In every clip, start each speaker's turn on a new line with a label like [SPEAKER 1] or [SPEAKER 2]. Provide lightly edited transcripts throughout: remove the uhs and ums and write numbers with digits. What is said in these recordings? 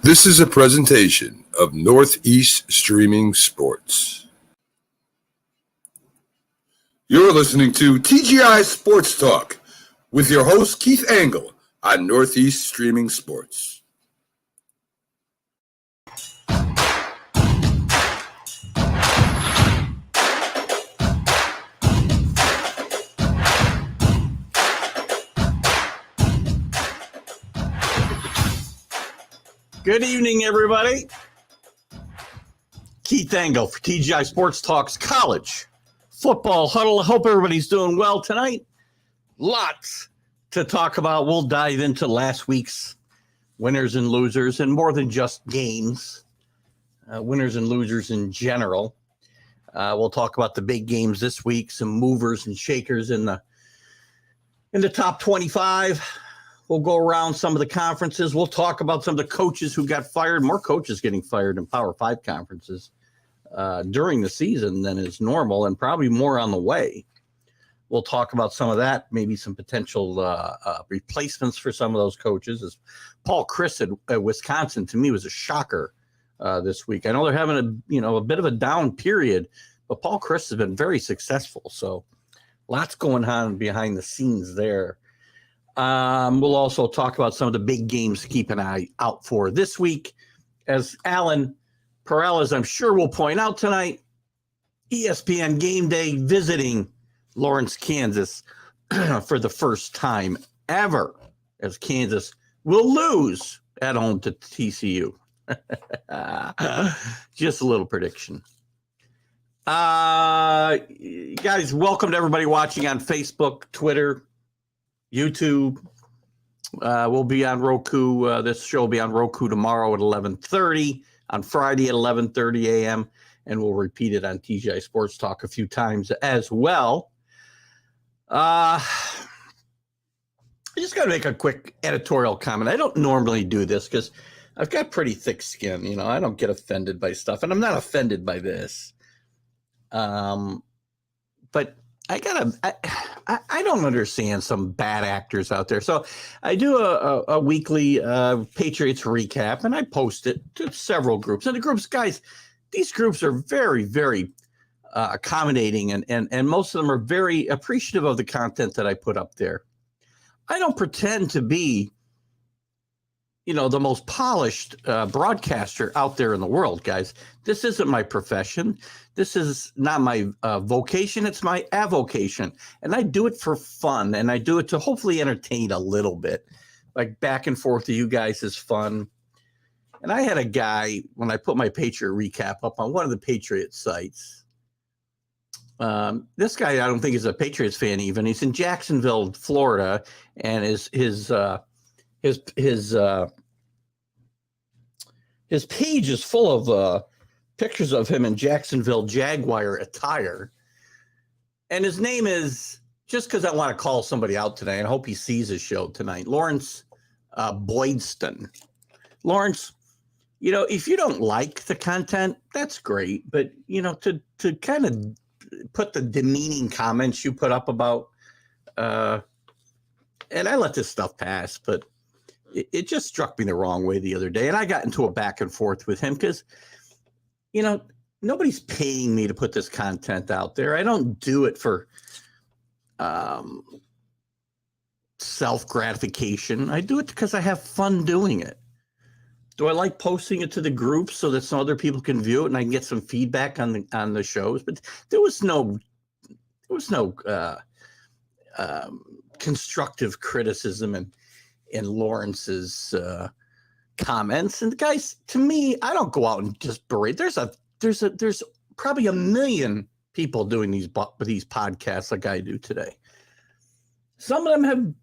[SPEAKER 1] This is a presentation of Northeast Streaming Sports. You're listening to TGI Sports Talk with your host, Keith Angle, on Northeast Streaming Sports.
[SPEAKER 2] Good evening, everybody. Keith Angle for TGI Sports Talk's College Football Huddle. I hope everybody's doing well tonight. Lots to talk about. We'll dive into last week's winners and losers, and more than just games, winners and losers in general. We'll talk about the big games this week, some movers and shakers in the top 25. We'll go around some of the conferences. We'll talk about some of the coaches who got fired. More coaches getting fired in Power 5 conferences during the season than is normal, and probably more on the way. We'll talk about some of that, maybe some potential replacements for some of those coaches. As Paul Chryst at Wisconsin, to me, was a shocker this week. I know they're having a bit of a down period, but Paul Chryst has been very successful. So lots going on behind the scenes there. We'll also talk about some of the big games to keep an eye out for this week. As Alan Perales, I'm sure, will point out tonight, ESPN Game Day visiting Lawrence, Kansas for the first time ever, as Kansas will lose at home to TCU. Just a little prediction. Guys, welcome to everybody watching on Facebook, Twitter, YouTube. We'll be on Roku. This show will be on Roku tomorrow at 11:30, on Friday at 11:30 a.m., and we'll repeat it on TGI Sports Talk a few times as well. I just got to make a quick editorial comment. I don't normally do this because I've got pretty thick skin. You know, I don't get offended by stuff, and I'm not offended by this. But I don't understand some bad actors out there. So I do a weekly Patriots recap, and I post it to several groups. And the groups, guys, these groups are very, very accommodating, and most of them are very appreciative of the content that I put up there. I don't pretend to be, the most polished broadcaster out there in the world, guys. This isn't my profession. This is not my vocation. It's my avocation. And I do it for fun, and I do it to hopefully entertain a little bit. Like back and forth to you guys is fun. And I had a guy, when I put my Patriot recap up on one of the Patriot sites, this guy I don't think is a Patriots fan even. He's in Jacksonville, Florida, and his page is full of pictures of him in Jacksonville Jaguar attire. And his name is, just because I want to call somebody out today, and I hope he sees his show tonight, Lawrence Boydston. Lawrence, if you don't like the content, that's great. But, to kind of put the demeaning comments you put up about, and I let this stuff pass, but it just struck me the wrong way the other day. And I got into a back and forth with him because, nobody's paying me to put this content out there. I don't do it for self-gratification. I do it because I have fun doing it. Do I like posting it to the group so that some other people can view it and I can get some feedback on the shows? But there was no constructive criticism in Lawrence's comments. And guys, to me, I don't go out and just berate. There's probably 1 million people doing these podcasts like I do today. Some of them have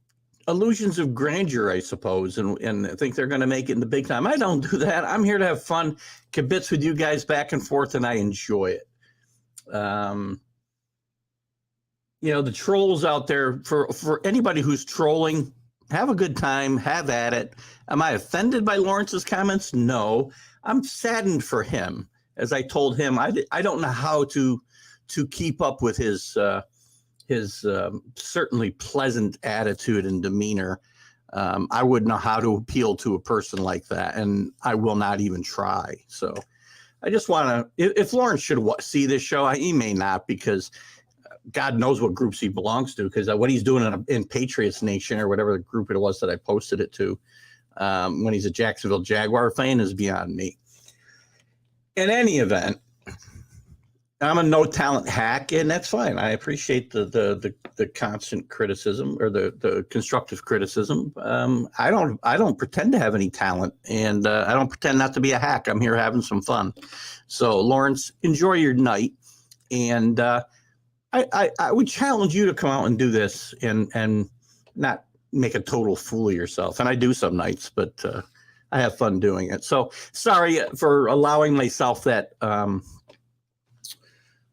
[SPEAKER 2] illusions of grandeur, I suppose, and think they're going to make it in the big time. I don't do that. I'm here to have fun, kibitz with you guys back and forth, and I enjoy it. The trolls out there, for anybody who's trolling, have a good time, have at it. Am I offended by Lawrence's comments? No. I'm saddened for him. As I told him, I don't know how to keep up with his certainly pleasant attitude and demeanor I wouldn't know how to appeal to a person like that, and I will not even try. So I just want to, if Lawrence should see this show, he may not, because God knows what groups he belongs to, because what he's doing in Patriots Nation or whatever the group it was that I posted it to, when he's a Jacksonville Jaguar fan, is beyond me. In any event, I'm a no talent hack, and that's fine. I appreciate the constant criticism, or the constructive criticism. I don't pretend to have any talent, and I don't pretend not to be a hack. I'm here having some fun. So Lawrence, enjoy your night, and I would challenge you to come out and do this, and not make a total fool of yourself. And I do some nights, but I have fun doing it. So sorry for allowing myself that.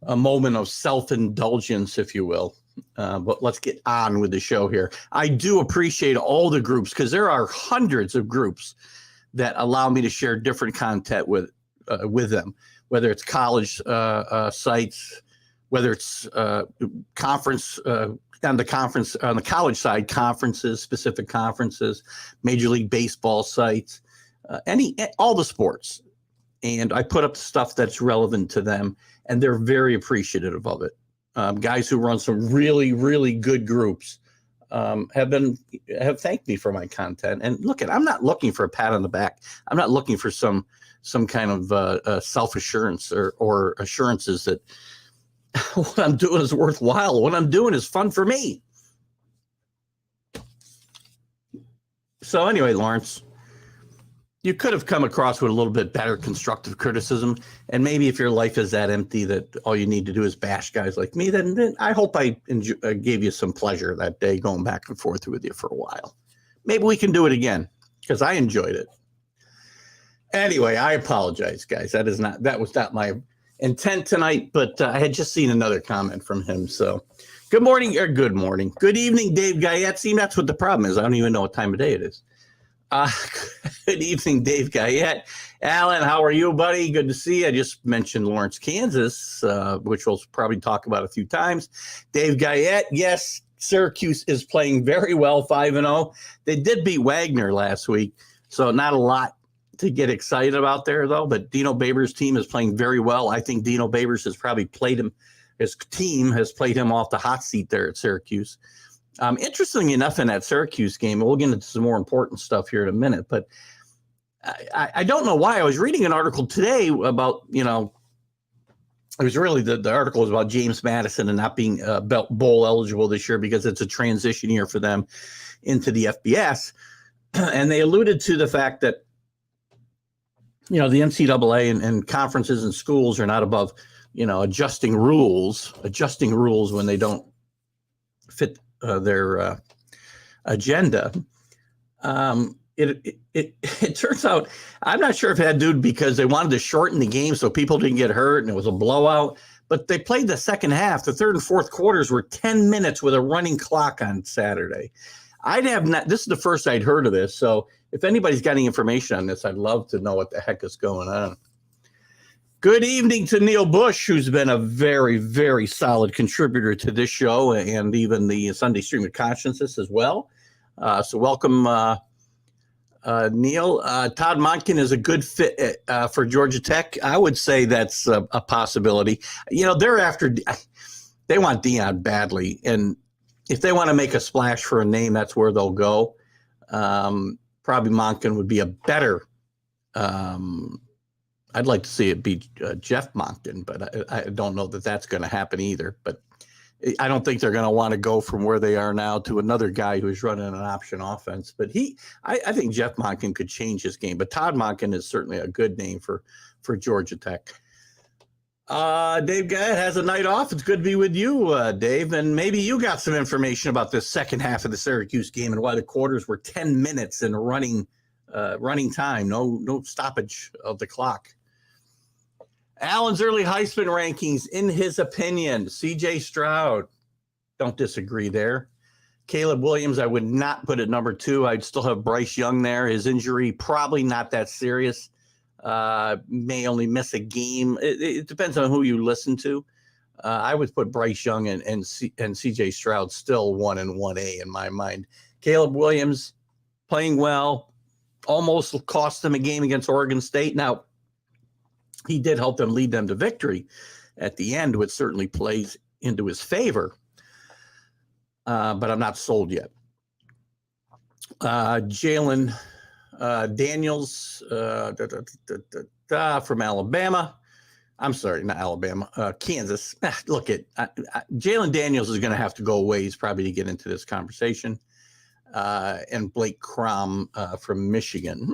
[SPEAKER 2] A moment of self-indulgence, if you will. But let's get on with the show here. I do appreciate all the groups, because there are hundreds of groups that allow me to share different content with them, whether it's college sites, whether it's conference on the college side, conferences, specific conferences, Major League Baseball sites, all the sports. And I put up stuff that's relevant to them, and they're very appreciative of it. Guys who run some really, really good groups have thanked me for my content. And look, I'm not looking for a pat on the back. I'm not looking for some kind of self-assurance or assurances that what I'm doing is worthwhile. What I'm doing is fun for me. So anyway, Lawrence, you could have come across with a little bit better constructive criticism. And maybe if your life is that empty that all you need to do is bash guys like me, then I hope I gave you some pleasure that day going back and forth with you for a while. Maybe we can do it again, because I enjoyed it. Anyway, I apologize, guys. That was not my intent tonight, but I had just seen another comment from him. So good morning. Good evening, Dave Guyette. See, that's what the problem is. I don't even know what time of day it is. Good evening, Dave Guyette. Alan, how are you, buddy? Good to see you. I just mentioned Lawrence, Kansas, which we'll probably talk about a few times. Dave Guyette, yes, Syracuse is playing very well, 5-0. They did beat Wagner last week, so not a lot to get excited about there, though. But Dino Babers' team is playing very well. I think Dino Babers has probably played him. His team has played him off the hot seat there at Syracuse. Interestingly enough, in that Syracuse game, we'll get into some more important stuff here in a minute, but I don't know why. I was reading an article today about, it was really the article was about James Madison and not being bowl eligible this year because it's a transition year for them into the FBS. And they alluded to the fact that, the NCAA and conferences and schools are not above, adjusting rules when they don't fit their agenda. It turns out, I'm not sure if it had to do because they wanted to shorten the game so people didn't get hurt and it was a blowout, but they played the second half. The third and fourth quarters were 10 minutes with a running clock on Saturday. This is the first I'd heard of this. So if anybody's got any information on this, I'd love to know what the heck is going on. Good evening to Neil Bush, who's been a very, very solid contributor to this show and even the Sunday Stream of Consciousness as well. So welcome, Neil. Todd Monken is a good fit for Georgia Tech. I would say that's a possibility. They want Deion badly. And if they want to make a splash for a name, that's where they'll go. Probably Monken would be a better I'd like to see it be Jeff Monken, but I don't know that that's going to happen either. But I don't think they're going to want to go from where they are now to another guy who's running an option offense. But I think Jeff Monken could change his game. But Todd Monken is certainly a good name for Georgia Tech. Dave Guyette has a night off. It's good to be with you, Dave. And maybe you got some information about the second half of the Syracuse game and why the quarters were 10 minutes in running time, no stoppage of the clock. Allen's early Heisman rankings, in his opinion, C.J. Stroud, don't disagree there. Caleb Williams, I would not put at number 2. I'd still have Bryce Young there. His injury, probably not that serious. May only miss a game. It depends on who you listen to. I would put Bryce Young and C.J. Stroud still 1 and 1A in my mind. Caleb Williams, playing well, almost cost them a game against Oregon State. Now, he did help them lead them to victory at the end, which certainly plays into his favor. But I'm not sold yet. Jalen Daniels from Alabama. I'm sorry, not Alabama, Kansas. Look at Jalen Daniels is going to have to go a ways probably to get into this conversation. And Blake Crom from Michigan.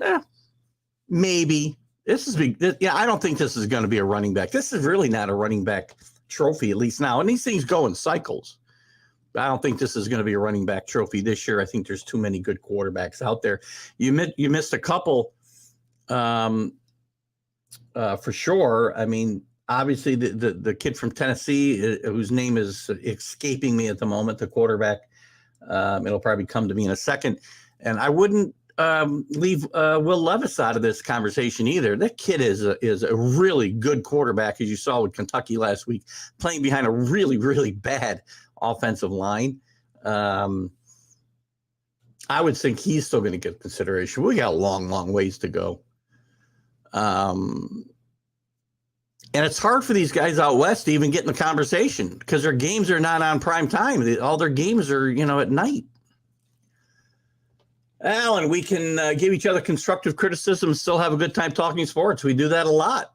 [SPEAKER 2] Maybe. This is big. I don't think this is going to be a running back. This is really not a running back trophy, at least now. And these things go in cycles. I don't think this is going to be a running back trophy this year. I think there's too many good quarterbacks out there. You missed a couple for sure. I mean, obviously the kid from Tennessee, whose name is escaping me at the moment, the quarterback. It'll probably come to me in a second. And I wouldn't leave Will Levis out of this conversation either. That kid is a really good quarterback, as you saw with Kentucky last week, playing behind a really, really bad offensive line. I would think he's still going to get consideration. We got a long, long ways to go. And it's hard for these guys out west to even get in the conversation because their games are not on prime time. All their games are, at night. Alan, we can give each other constructive criticism and still have a good time talking sports. We do that a lot.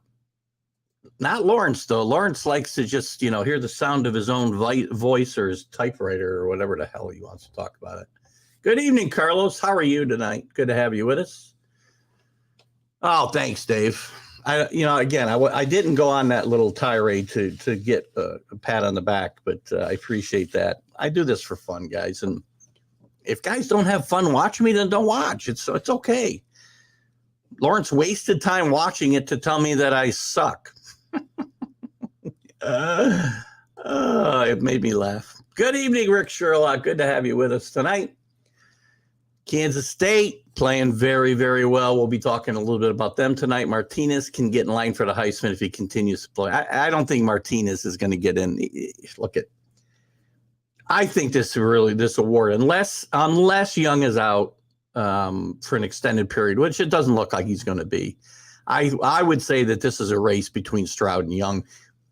[SPEAKER 2] Not Lawrence, though. Lawrence likes to just, hear the sound of his own voice or his typewriter or whatever the hell he wants to talk about it. Good evening, Carlos. How are you tonight? Good to have you with us. Oh, thanks, Dave. I didn't go on that little tirade to get a pat on the back, but I appreciate that. I do this for fun, guys. And if guys don't have fun watching me, then don't watch. It's okay. Lawrence wasted time watching it to tell me that I suck. It made me laugh. Good evening, Rick Sherlock. Good to have you with us tonight. Kansas State playing very, very well. We'll be talking a little bit about them tonight. Martinez can get in line for the Heisman if he continues to play. I don't think Martinez is going to get in. I think this award, unless Young is out for an extended period, which it doesn't look like he's going to be, I would say that this is a race between Stroud and Young,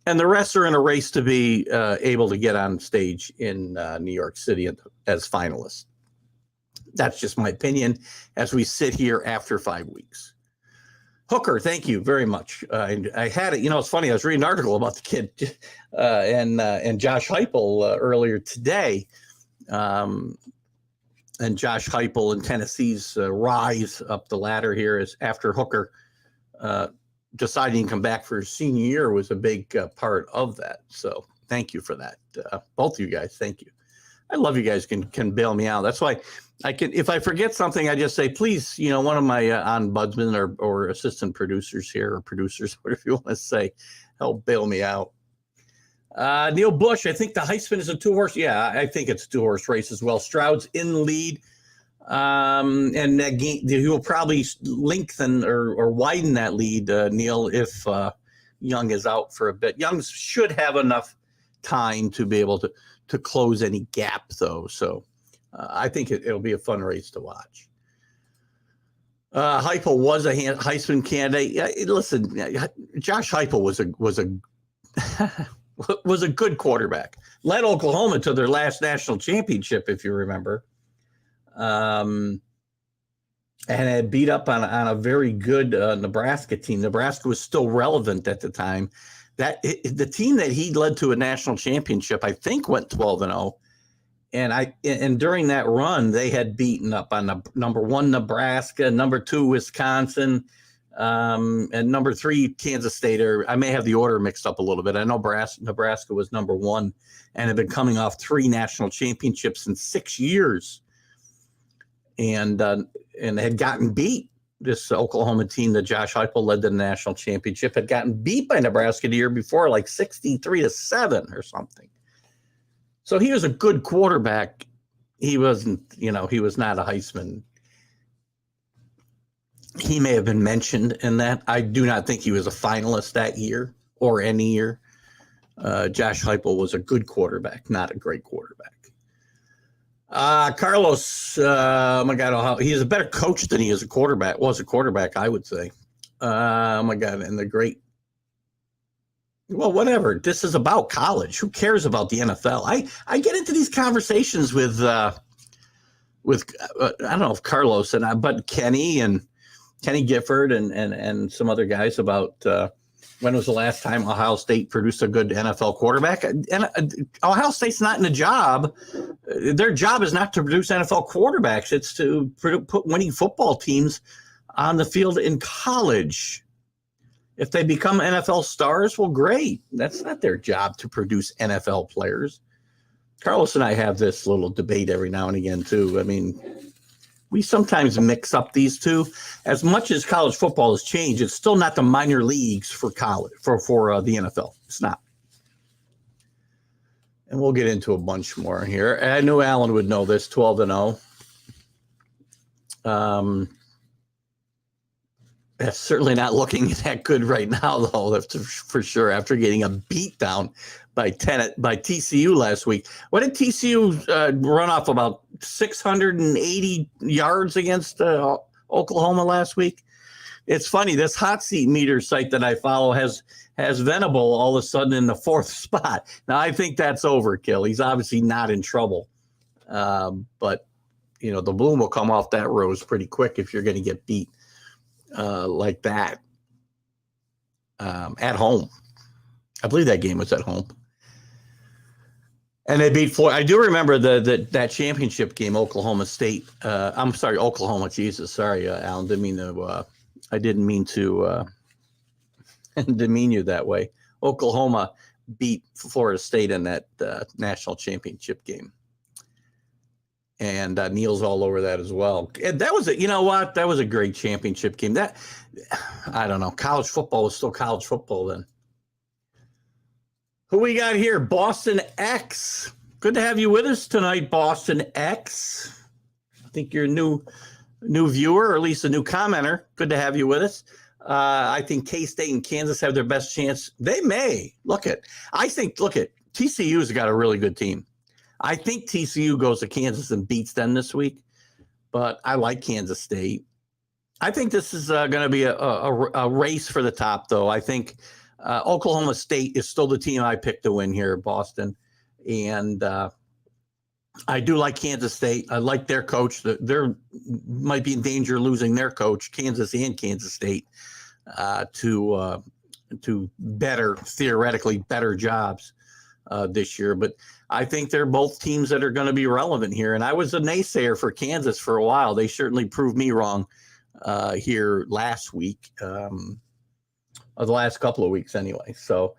[SPEAKER 2] and the rest are in a race to be able to get on stage in New York City as finalists. That's just my opinion as we sit here after 5 weeks. Hooker, thank you very much. I had it. It's funny. I was reading an article about the kid and Josh Heupel earlier today, and Josh Heupel and Tennessee's rise up the ladder here is after Hooker deciding to come back for his senior year was a big part of that. So thank you for that, both of you guys. Thank you. I love you guys can bail me out. That's why I can, if I forget something, I just say, please, one of my ombudsmen or assistant producers here, or producers, whatever you want to say, help bail me out. Neil Bush, I think the Heisman is a two-horse. Yeah, I think it's a two-horse race as well. Stroud's in the lead. And that game, he will probably lengthen or widen that lead, Neil, if Young is out for a bit. Young should have enough time to be able to close any gap, though. So I think it'll be a fun race to watch. Heupel was a Heisman candidate. Listen, Josh Heupel was a good quarterback. Led Oklahoma to their last national championship, if you remember, and had beat up on a very good Nebraska team. Nebraska was still relevant at the time. The team that he led to a national championship, I think, went 12-0. And during that run, they had beaten up on number 1 Nebraska, number 2 Wisconsin, and number 3 Kansas State. Or I may have the order mixed up a little bit. I know Nebraska was number 1 and had been coming off 3 national championships in 6 years, and had gotten beat. This Oklahoma team that Josh Heupel led to the national championship had gotten beat by Nebraska the year before, like 63-7 or something. So he was a good quarterback. He wasn't, he was not a Heisman. He may have been mentioned in that. I do not think he was a finalist that year or any year. Josh Heupel was a good quarterback, not a great quarterback. Carlos, oh my God, he's a better coach than he is a quarterback. Was a quarterback, I would say. Oh my God, and the great. Well, whatever. This is about college. Who cares about the NFL? I get into these conversations with I don't know if Carlos but Kenny Gifford and some other guys about when was the last time Ohio State produced a good NFL quarterback? And Ohio State's not in a job. Their job is not to produce NFL quarterbacks. It's to put winning football teams on the field in college. If they become NFL stars, well, great. That's not their job to produce NFL players. Carlos and I have this little debate every now and again, too. I mean, we sometimes mix up these two. As much as college football has changed, it's still not the minor leagues for college, for the NFL. It's not. And we'll get into a bunch more here. I knew Alan would know this, 12-0. That's certainly not looking that good right now, though, that's for sure, after getting a beatdown by TCU last week. What did TCU run off, about 680 yards against Oklahoma last week? It's funny, this hot seat meter site that I follow has Venable all of a sudden in the 4th spot. Now, I think that's overkill. He's obviously not in trouble. But, the bloom will come off that rose pretty quick if you're going to get beat like that at home. I believe that game was at home. And they beat Florida. I do remember that championship game, Oklahoma State. I'm sorry, Oklahoma. Jesus, sorry, Alan. I didn't mean to demean you that way. Oklahoma beat Florida State in that national championship game. And Neil's all over that as well. And that was that was a great championship game. That, I don't know, college football was still college football then. Who we got here? Boston X. Good to have you with us tonight, Boston X. I think you're a new viewer, or at least a new commenter. Good to have you with us. I think K-State and Kansas have their best chance. They may. TCU's got a really good team. I think TCU goes to Kansas and beats them this week, but I like Kansas State. I think this is going to be a race for the top, though. I think Oklahoma State is still the team I picked to win here, Boston. And I do like Kansas State. I like their coach. They might be in danger of losing their coach, Kansas and Kansas State, to theoretically better jobs this year. But I think they're both teams that are going to be relevant here. And I was a naysayer for Kansas for a while. They certainly proved me wrong here last week, or the last couple of weeks anyway. So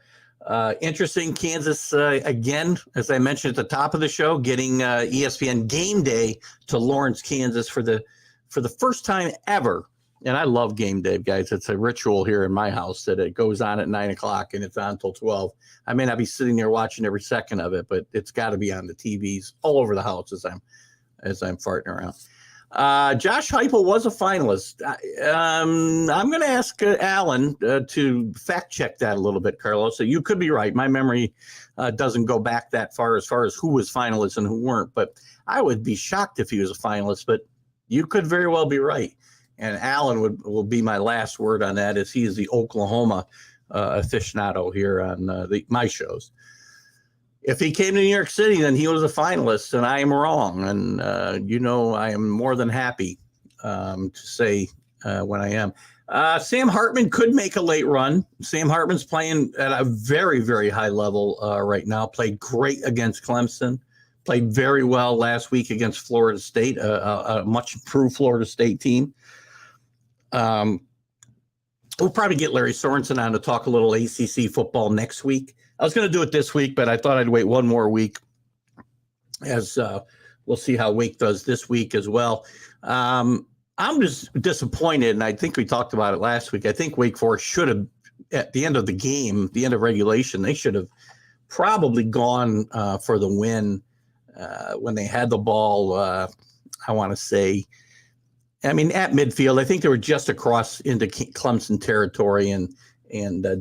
[SPEAKER 2] interesting. Kansas, again, as I mentioned at the top of the show, getting ESPN Game Day to Lawrence, Kansas for the first time ever. And I love Game Day, guys. It's a ritual here in my house that it goes on at 9 o'clock and it's on until 12. I may not be sitting there watching every second of it, but it's got to be on the TVs all over the house as I'm farting around. Josh Heupel was a finalist. I'm going to ask Alan to fact check that a little bit, Carlos. So you could be right. My memory doesn't go back that far as who was finalists and who weren't. But I would be shocked if he was a finalist. But you could very well be right. And Alan will be my last word on that, as he is the Oklahoma aficionado here on my shows. If he came to New York City, then he was a finalist, and I am wrong. And, I am more than happy to say when I am. Sam Hartman could make a late run. Sam Hartman's playing at a very, very high level right now. Played great against Clemson. Played very well last week against Florida State, a much improved Florida State team. We'll probably get Larry Sorensen on to talk a little ACC football next week. I was going to do it this week, but I thought I'd wait one more week, as we'll see how Wake does this week as well. I'm just disappointed, and I think we talked about it last week. I think Wake Forest should have, at the end of the game, the end of regulation, they should have probably gone for the win when they had the ball, I want to say, at midfield. I think they were just across into Clemson territory, and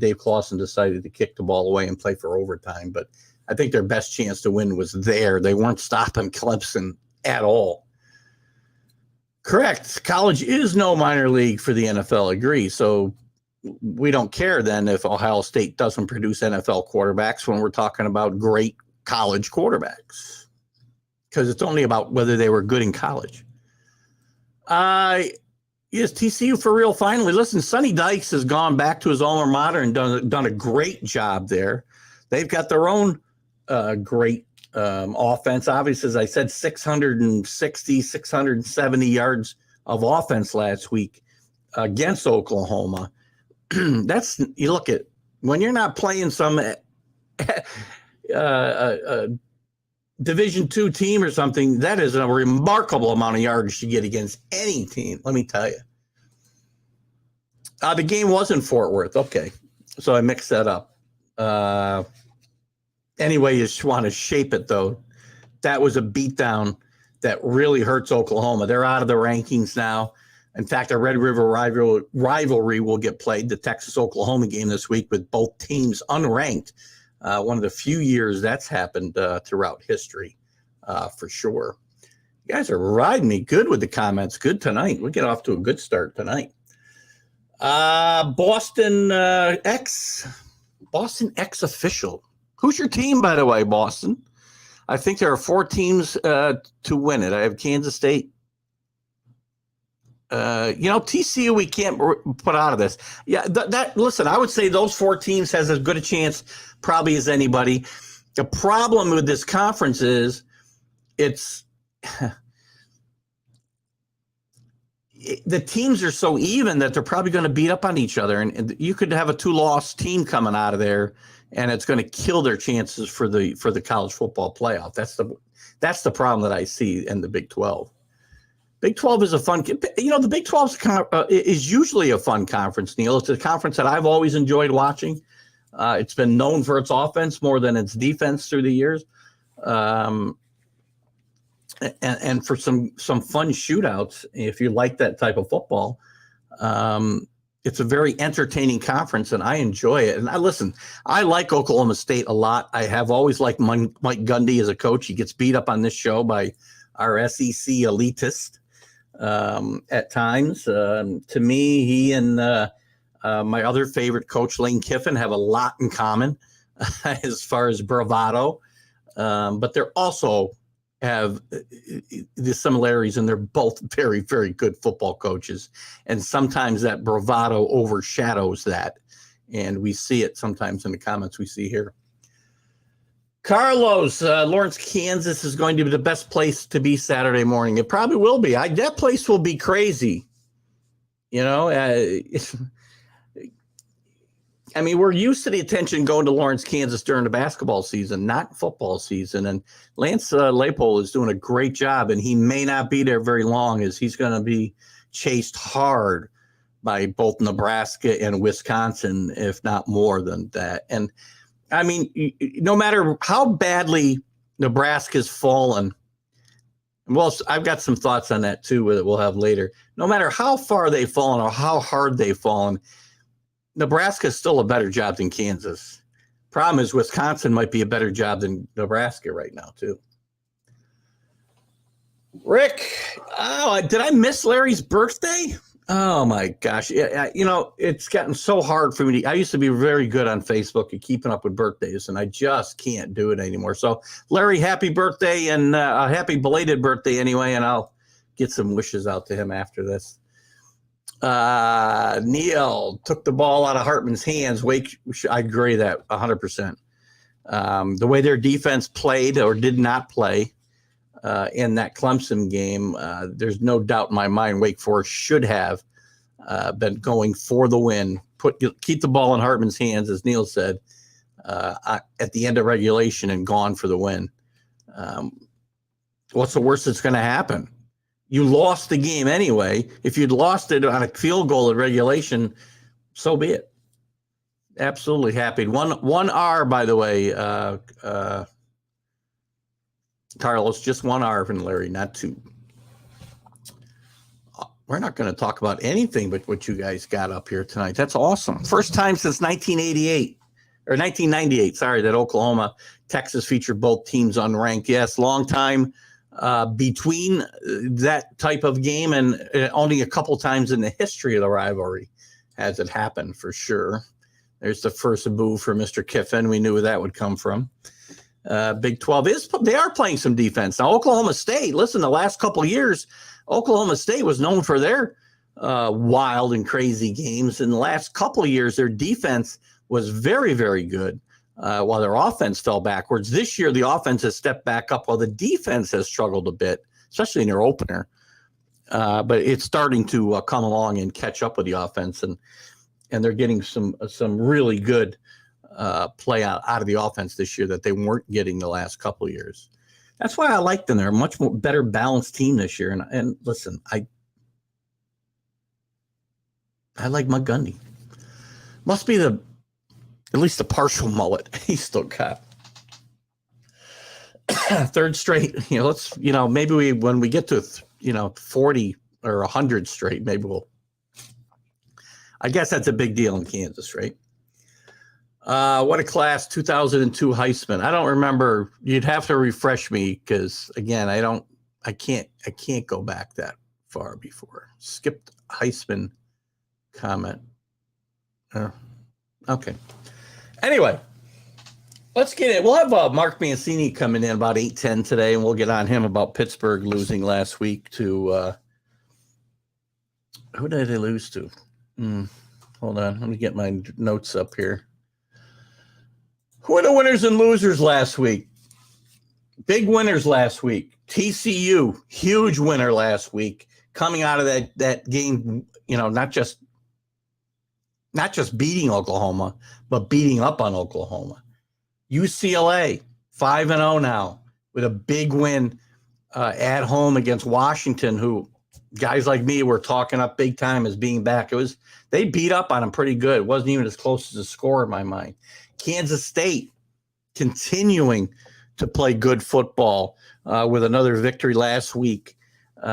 [SPEAKER 2] Dave Clawson decided to kick the ball away and play for overtime. But I think their best chance to win was there. They weren't stopping Clemson at all. Correct. College is no minor league for the NFL. Agree. So we don't care then if Ohio State doesn't produce NFL quarterbacks when we're talking about great college quarterbacks, because it's only about whether they were good in college. Yes, TCU for real. Finally, listen, Sonny Dykes has gone back to his alma mater and done a great job there. They've got their own great offense. Obviously, as I said, 660, 670 yards of offense last week against Oklahoma. That's, you look at, when you're not playing some Division II team or something, that is a remarkable amount of yards you get against any team, let me tell you. The game was in Fort Worth. Okay, so I mixed that up. Anyway, you just want to shape it, though. That was a beatdown that really hurts Oklahoma. They're out of the rankings now. In fact, a Red River rivalry will get played, the Texas-Oklahoma game this week, with both teams unranked. One of the few years that's happened throughout history, for sure. You guys are riding me good with the comments. Good tonight. We'll get off to a good start tonight. Boston X official. Who's your team, by the way, Boston? I think there are 4 teams to win it. I have Kansas State. TCU we can't put out of this. Yeah, listen, I would say those 4 teams has as good a chance probably as anybody. The problem with this conference is the teams are so even that they're probably going to beat up on each other, and you could have a 2-loss team coming out of there, and it's going to kill their chances for the college football playoff. That's the problem that I see in the Big 12. Big 12 is a fun, the Big 12 is usually a fun conference, Neil. It's a conference that I've always enjoyed watching. It's been known for its offense more than its defense through the years. And for some fun shootouts, if you like that type of football. It's a very entertaining conference, and I enjoy it. And I like Oklahoma State a lot. I have always liked Mike Gundy as a coach. He gets beat up on this show by our SEC elitist at times. To me, he and my other favorite coach, Lane Kiffin, have a lot in common as far as bravado. But they're also have the similarities, and they're both very, very good football coaches. And sometimes that bravado overshadows that. And we see it sometimes in the comments we see here. Carlos, Lawrence, Kansas is going to be the best place to be Saturday morning. It probably will be. That place will be crazy. We're used to the attention going to Lawrence, Kansas during the basketball season, not football season. And Lance Leipold is doing a great job, and he may not be there very long, as he's going to be chased hard by both Nebraska and Wisconsin, if not more than that. And no matter how badly Nebraska's fallen, well, I've got some thoughts on that too that we'll have later. No matter how far they've fallen or how hard they've fallen, Nebraska is still a better job than Kansas. Problem is, Wisconsin might be a better job than Nebraska right now, too. Rick, did I miss Larry's birthday? Oh, my gosh. It's gotten so hard for me. I used to be very good on Facebook at keeping up with birthdays, and I just can't do it anymore. So, Larry, happy birthday, and a happy belated birthday anyway, and I'll get some wishes out to him after this. Neil took the ball out of Hartman's hands. Wake, I agree that 100%. The way their defense played or did not play in that Clemson game, there's no doubt in my mind Wake Forest should have been going for the win. Keep the ball in Hartman's hands, as Neil said, at the end of regulation, and gone for the win. What's the worst that's going to happen? You lost the game anyway. If you'd lost it on a field goal in regulation, so be it. Absolutely happy. One R, by the way, Carlos, just 1 R from Larry, not 2. We're not going to talk about anything but what you guys got up here tonight. That's awesome. First time since 1998, sorry, that Oklahoma, Texas featured both teams unranked. Yes, long time between that type of game, and only a couple times in the history of the rivalry has it happened for sure. There's the first boo for Mr. Kiffin. We knew where that would come from. Big 12 they are playing some defense. Now, Oklahoma State, listen, the last couple of years, Oklahoma State was known for their wild and crazy games. In the last couple of years, their defense was very, very good, while their offense fell backwards. This year, the offense has stepped back up while the defense has struggled a bit, especially in their opener. But it's starting to come along and catch up with the offense, and they're getting some really good play out of the offense this year that they weren't getting the last couple of years. That's why I like them. They're a much more better balanced team this year. And listen, I like Mike Gundy. Must be at least the partial mullet he's still got. Third straight, maybe when we get to 40 or 100 straight, maybe I guess that's a big deal in Kansas, right? What a class, 2002 Heisman. I don't remember. You'd have to refresh me because, again, I can't go back that far before. Skipped Heisman comment. Okay. Anyway, let's get it. We'll have Mark Mancini coming in about 8:10 today, and we'll get on him about Pittsburgh losing last week to who did they lose to? Hold on. Let me get my notes up here. Who are the winners and losers last week? Big winners last week. TCU, huge winner last week, coming out of that game, not just beating Oklahoma, but beating up on Oklahoma. UCLA, 5-0 now, with a big win at home against Washington, who guys like me were talking up big time as being back. They beat up on them pretty good. It wasn't even as close as a score in my mind. Kansas State continuing to play good football with another victory last week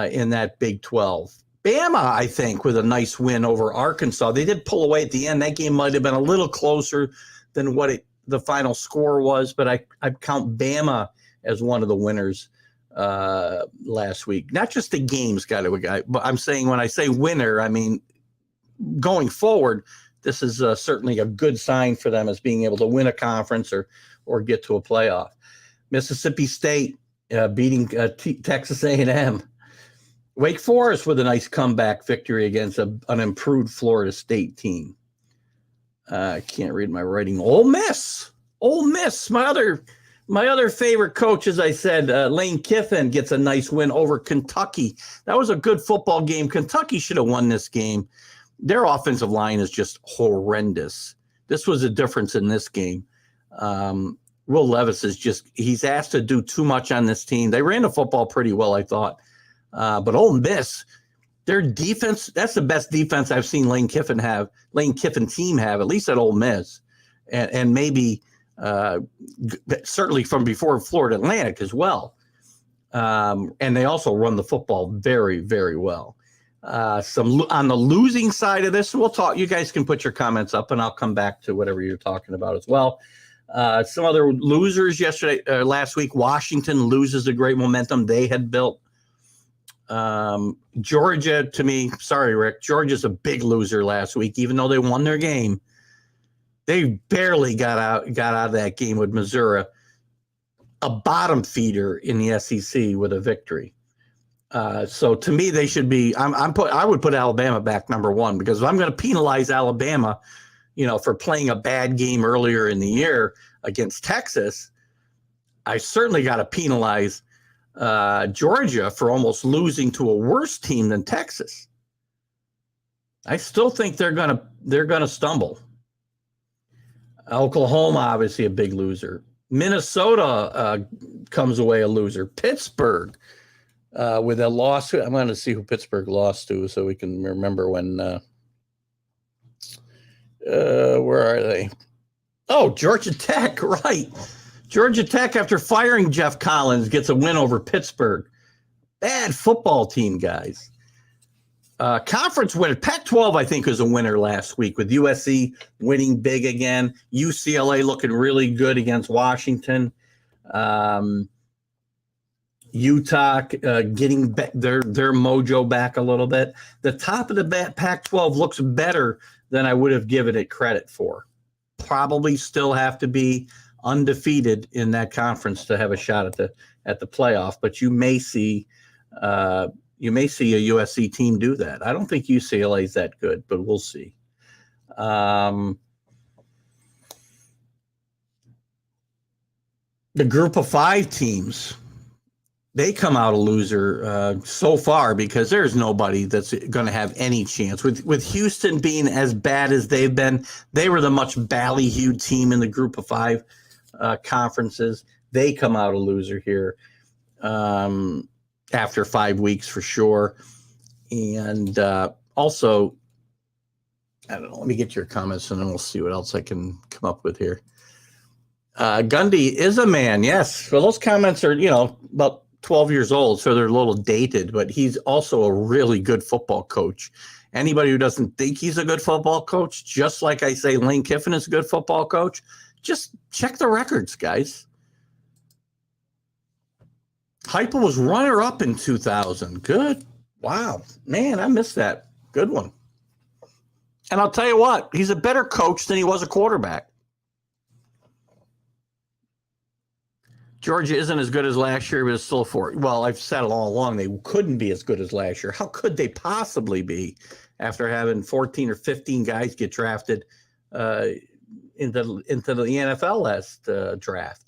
[SPEAKER 2] in that Big 12. Bama, I think, with a nice win over Arkansas. They did pull away at the end. That game might have been a little closer than what the final score was, but I count Bama as one of the winners last week. Not just the games, but I'm saying when I say winner, I mean going forward, this is certainly a good sign for them as being able to win a conference or get to a playoff. Mississippi State beating Texas A&M. Wake Forest with a nice comeback victory against an improved Florida State team. I can't read my writing. Ole Miss, my other favorite coach, as I said, Lane Kiffin gets a nice win over Kentucky. That was a good football game. Kentucky should have won this game. Their offensive line is just horrendous. This was a difference in this game. Will Levis he's asked to do too much on this team. They ran the football pretty well, I thought. But Ole Miss, their defense, that's the best defense I've seen Lane Kiffin team have, at least at Ole Miss. And maybe certainly from before Florida Atlantic as well. And they also run the football very, very well. Some on the losing side of this, we'll talk. You guys can put your comments up, and I'll come back to whatever you're talking about as well. Some other losers last week. Washington loses the great momentum they had built. Georgia, to me, sorry, Rick. Georgia's a big loser last week, even though they won their game. They barely got out of that game with Missouri, a bottom feeder in the SEC with a victory. So to me, they should be. I would put Alabama back number one, because if I'm going to penalize Alabama, for playing a bad game earlier in the year against Texas, I certainly got to penalize Georgia for almost losing to a worse team than Texas. I still think they're gonna stumble. Oklahoma, obviously a big loser. Minnesota comes away a loser. Pittsburgh with a loss. I'm going to see who Pittsburgh lost to so we can remember when. Where are they? Oh, Georgia Tech, right. Georgia Tech, after firing Jeff Collins, gets a win over Pittsburgh. Bad football team, guys. Conference winner. Pac-12, I think, was a winner last week with USC winning big again. UCLA looking really good against Washington. Utah getting their mojo back a little bit. The top of the Pac-12 looks better than I would have given it credit for. Probably still have to be undefeated in that conference to have a shot at the playoff, but you may see a USC team do that. I don't think UCLA is that good, but we'll see. The group of 5 teams, they come out a loser so far because there's nobody that's going to have any chance. With Houston being as bad as they've been, they were the much ballyhooed team in the group of 5 conferences. They come out a loser here after 5 weeks for sure. And also, I don't know, let me get your comments and then we'll see what else I can come up with here. Gundy is a man, yes. Well, those comments are, about 12 years old, so they're a little dated, but he's also a really good football coach. Anybody who doesn't think he's a good football coach, just like I say Lane Kiffin is a good football coach, just check the records, guys. Heupel was runner-up in 2000. Good. Wow. Man, I missed that. Good one. And I'll tell you what, he's a better coach than he was a quarterback. Georgia isn't as good as last year, but it's still well, I've said all along they couldn't be as good as last year. How could they possibly be after having 14 or 15 guys get drafted into the NFL last draft?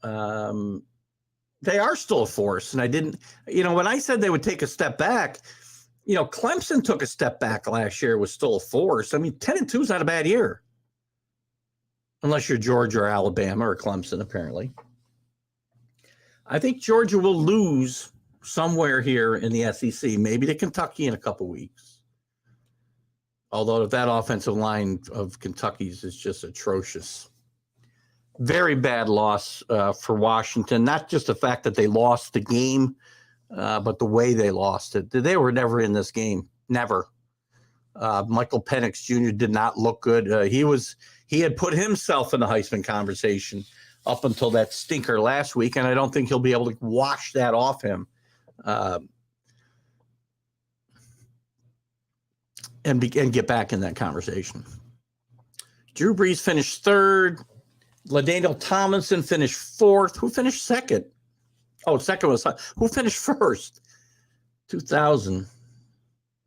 [SPEAKER 2] They are still a force. And I didn't, when I said they would take a step back, Clemson took a step back last year, was still a force. I mean, 10-2 is not a bad year. Unless you're Georgia or Alabama or Clemson, apparently. I think Georgia will lose somewhere here in the SEC, maybe to Kentucky in a couple weeks. Although that offensive line of Kentucky's is just atrocious. Very bad loss for Washington. Not just the fact that they lost the game, but the way they lost it. They were never in this game. Never. Michael Penix Jr. did not look good. He had put himself in the Heisman conversation up until that stinker last week, and I don't think he'll be able to wash that off him and get back in that conversation. Drew Brees finished 3rd. LaDainian Tomlinson finished 4th. Who finished 2nd? Oh, 2nd was who finished 1st? 2000. Isn't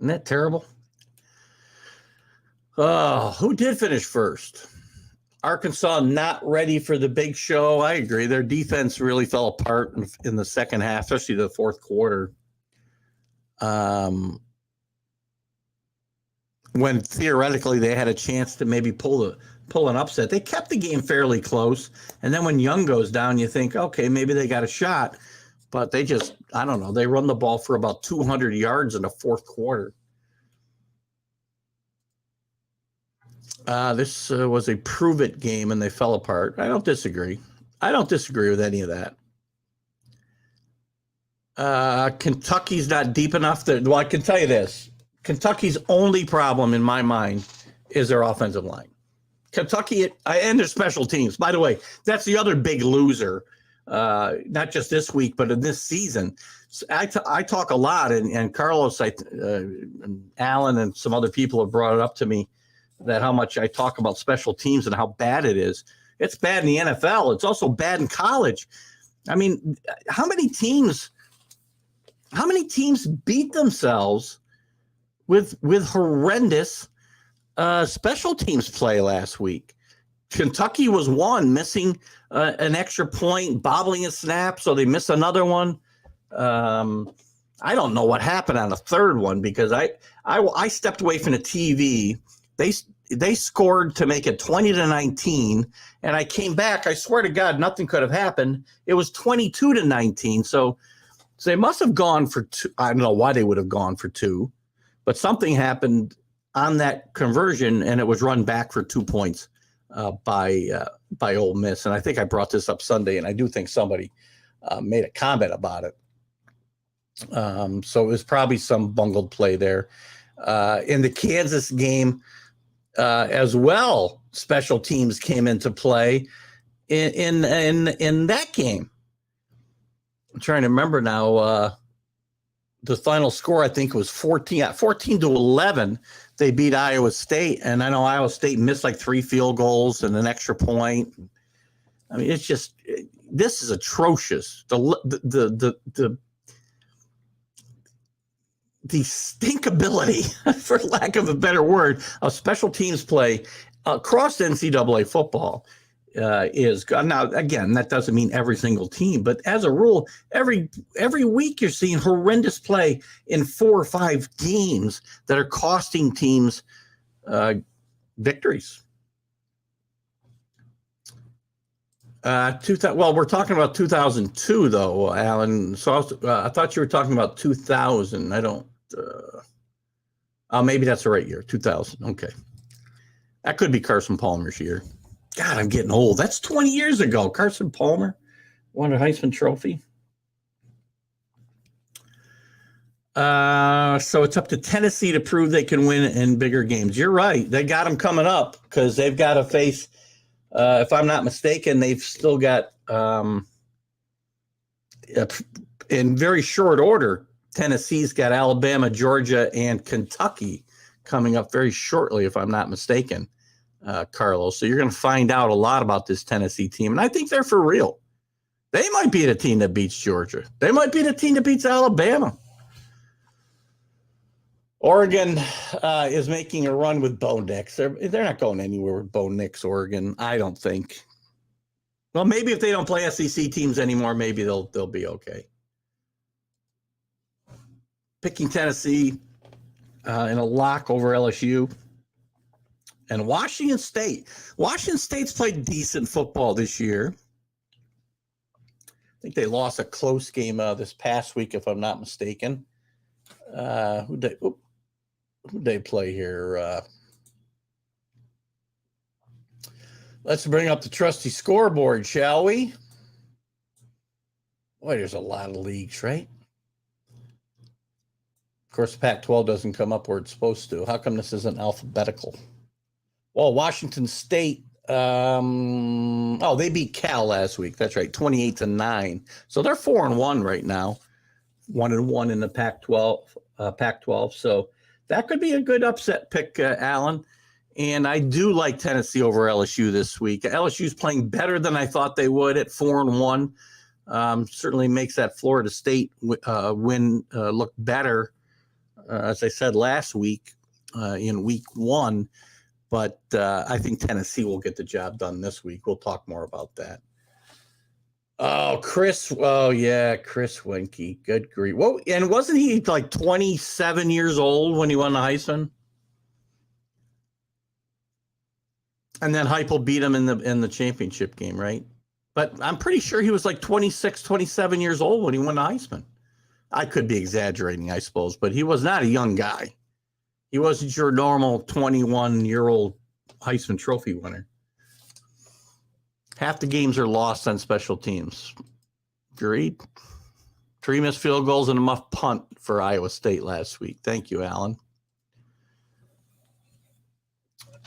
[SPEAKER 2] that terrible? Oh, who did finish 1st? Arkansas not ready for the big show. I agree. Their defense really fell apart in the second half, especially the fourth quarter. When theoretically they had a chance to maybe pull an upset. They kept the game fairly close. And then when Young goes down, you think, okay, maybe they got a shot. But they just, I don't know, they run the ball for about 200 yards in the fourth quarter. This was a prove-it game, and they fell apart. I don't disagree. I don't disagree with any of that. Kentucky's not deep enough. Well, I can tell you this. Kentucky's only problem in my mind is their offensive line. Kentucky and their special teams. By the way, that's the other big loser, not just this week, but in this season. So I talk a lot, and Carlos, and Alan, and some other people have brought it up to me, that how much I talk about special teams and how bad it is. It's bad in the NFL. It's also bad in college. I mean, how many teams beat themselves with horrendous special teams play last week? Kentucky was one, missing an extra point, bobbling a snap, so they missed another one. I don't know what happened on the third one because I stepped away from the TV. They scored to make it 20-19, and I came back. I swear to God, nothing could have happened. It was 22-19. So they must have gone for 2. I don't know why they would have gone for 2, but something happened on that conversion, and it was run back for 2 points by Ole Miss. And I think I brought this up Sunday, and I do think somebody made a comment about it. So it was probably some bungled play there. In the Kansas game as well, special teams came into play in that game. I'm trying to remember now. The final score, I think, was 14-11. They beat Iowa State, and I know Iowa State missed like 3 field goals and an extra point. I mean, it's just this is atrocious. The stinkability, for lack of a better word, of special teams play across NCAA football is good. Now, again, that doesn't mean every single team, but as a rule, every week you're seeing horrendous play in 4 or 5 games that are costing teams victories. Well, we're talking about 2002, though, Alan. So I thought you were talking about 2000. I don't. Maybe that's the right year, 2000. Okay, that could be Carson Palmer's year. God, I'm getting old. That's 20 years ago. Carson Palmer won a Heisman Trophy. So it's up to Tennessee to prove they can win in bigger games. You're right. They got them coming up because they've got to face. If I'm not mistaken, they've still got, in very short order, Tennessee's got Alabama, Georgia, and Kentucky coming up very shortly, if I'm not mistaken, Carlos. So you're going to find out a lot about this Tennessee team, and I think they're for real. They might be the team that beats Georgia. They might be the team that beats Alabama. Oregon is making a run with Bo Nix. They're not going anywhere with Bo Nix, Oregon, I don't think. Well, maybe if they don't play SEC teams anymore, maybe they'll be okay. Picking Tennessee in a lock over LSU. And Washington State. Washington State's played decent football this year. I think they lost a close game this past week, if I'm not mistaken. Who'd they play here? Let's bring up the trusty scoreboard, shall we? Boy, there's a lot of leagues, right? Of course, Pac-12 doesn't come up where it's supposed to. How come this isn't alphabetical? Well, Washington State, they beat Cal last week. That's right, 28-9. So they're 4-1 right now, 1-1 in the Pac-12. So that could be a good upset pick, Alan. And I do like Tennessee over LSU this week. LSU's playing better than I thought they would at 4-1. Certainly makes that Florida State win look better, as I said last week in week 1. But I think Tennessee will get the job done this week. We'll talk more about that. Oh, Chris. Oh, yeah, Chris Wenke. Good grief. Well, and wasn't he like 27 years old when he won the Heisman? And then Heupel beat him in the championship game, right? But I'm pretty sure he was like 26, 27 years old when he won the Heisman. I could be exaggerating, I suppose, but he was not a young guy. He wasn't your normal 21-year-old Heisman Trophy winner. Half the games are lost on special teams. Agreed. 3 missed field goals and a muff punt for Iowa State last week. Thank you, Alan.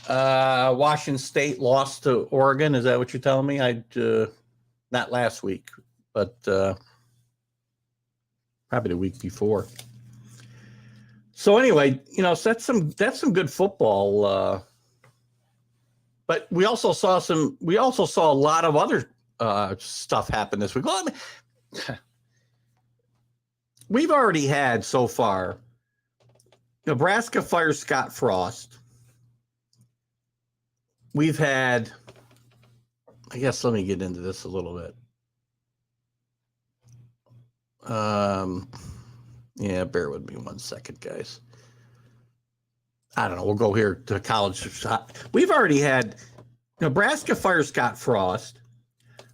[SPEAKER 2] Washington State lost to Oregon. Is that what you're telling me? Not last week, but probably the week before. So anyway, so that's some good football. But we also saw a lot of other stuff happen this week. Well, we've already had so far. Nebraska fires Scott Frost. We've had, I guess, let me get into this a little bit. Yeah, bear with me 1 second, guys. I don't know. We'll go here to college. We've already had Nebraska fire Scott Frost.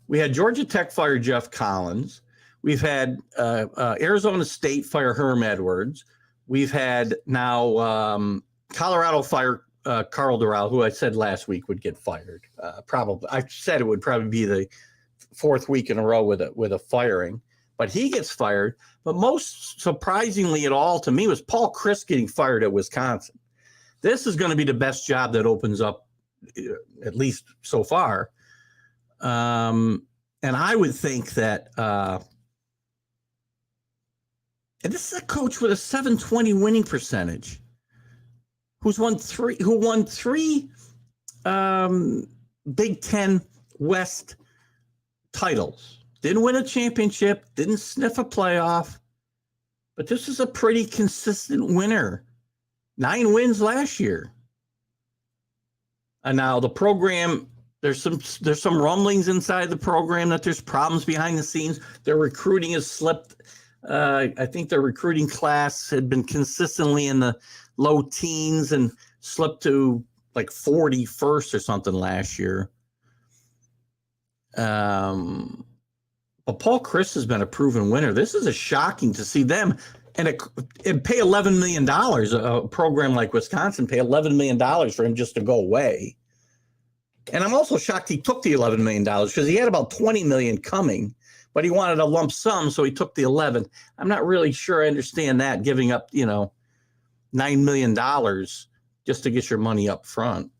[SPEAKER 2] We had Georgia Tech fire Jeff Collins. We've had Arizona State fire Herm Edwards. We've had now Colorado fire Carl Doral, who I said last week would get fired. Probably, I said it would probably be the 4th week in a row with a firing, but he gets fired. But most surprisingly at all to me was Paul Chryst getting fired at Wisconsin. This is going to be the best job that opens up, at least so far. And I would think that And this is a coach with a 720 winning percentage, who won three Big Ten West titles. Didn't win a championship, didn't sniff a playoff, but this is a pretty consistent winner. 9 wins last year. And now the program, there's some rumblings inside the program that there's problems behind the scenes. Their recruiting has slipped. I think their recruiting class had been consistently in the low teens and slipped to like 41st or something last year. But Paul Chris has been a proven winner. This is a shocking to see them and pay $11 million. A program like Wisconsin pay $11 million for him just to go away. And I'm also shocked he took the $11 million because he had about $20 million coming, but he wanted a lump sum, so he took the 11. I'm not really sure I understand that, giving up, $9 million just to get your money up front.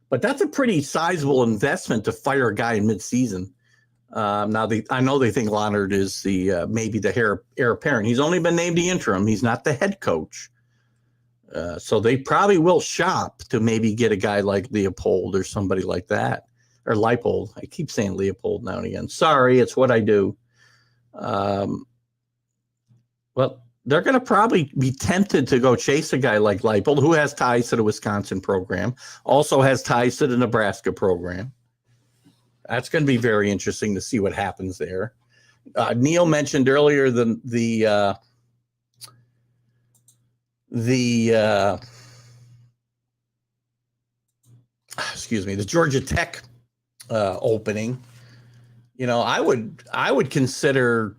[SPEAKER 2] But that's a pretty sizable investment to fire a guy in midseason. Now, I know they think Leonard is maybe the heir apparent. He's only been named the interim. He's not the head coach. So they probably will shop to maybe get a guy like Leopold or somebody like that. Or Leipold. I keep saying Leopold now and again. Sorry, it's what I do. Well, they're going to probably be tempted to go chase a guy like Leipold, who has ties to the Wisconsin program, also has ties to the Nebraska program. That's going to be very interesting to see what happens there. Neil mentioned earlier the Georgia Tech opening. I would consider,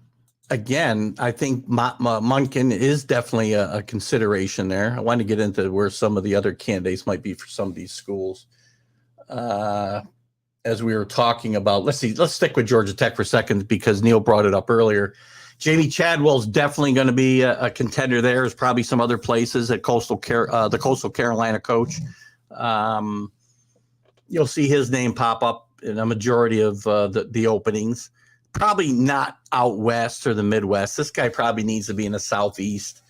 [SPEAKER 2] again, I think Munkin is definitely a consideration there. I want to get into where some of the other candidates might be for some of these schools. As we were talking about, let's stick with Georgia Tech for a second because Neil brought it up earlier. Jamie Chadwell's definitely going to be a contender there. There's probably some other places at the Coastal Carolina coach. You'll see his name pop up in a majority of the openings. Probably not out west or the Midwest. This guy probably needs to be in the Southeast,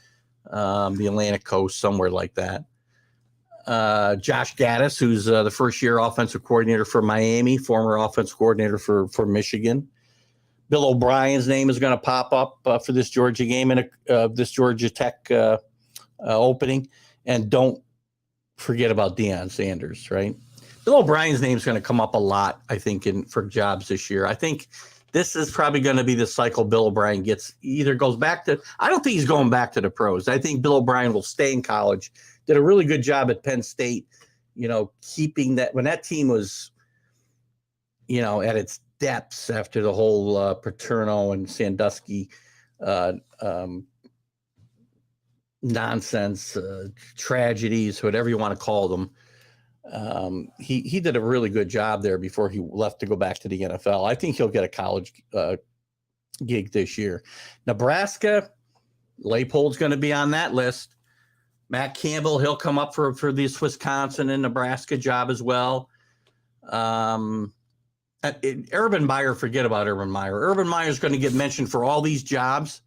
[SPEAKER 2] the Atlantic coast, somewhere like that. Josh Gaddis, who's the first-year offensive coordinator for Miami, former offensive coordinator for Michigan. Bill O'Brien's name is going to pop up for this Georgia game and this Georgia Tech opening. And don't forget about Deion Sanders, right? Bill O'Brien's name is going to come up a lot, I think, for jobs this year. I think this is probably going to be the cycle Bill O'Brien goes back to. I don't think he's going back to the pros. I think Bill O'Brien will stay in college. Did a really good job at Penn State, keeping that when that team was, at its depths after the whole Paterno and Sandusky nonsense, tragedies, whatever you want to call them. He did a really good job there before he left to go back to the NFL. I think he'll get a college gig this year. Nebraska, Leipold's going to be on that list. Matt Campbell, he'll come up for this Wisconsin and Nebraska job as well. Urban Meyer, forget about Urban Meyer. Urban Meyer is going to get mentioned for all these jobs,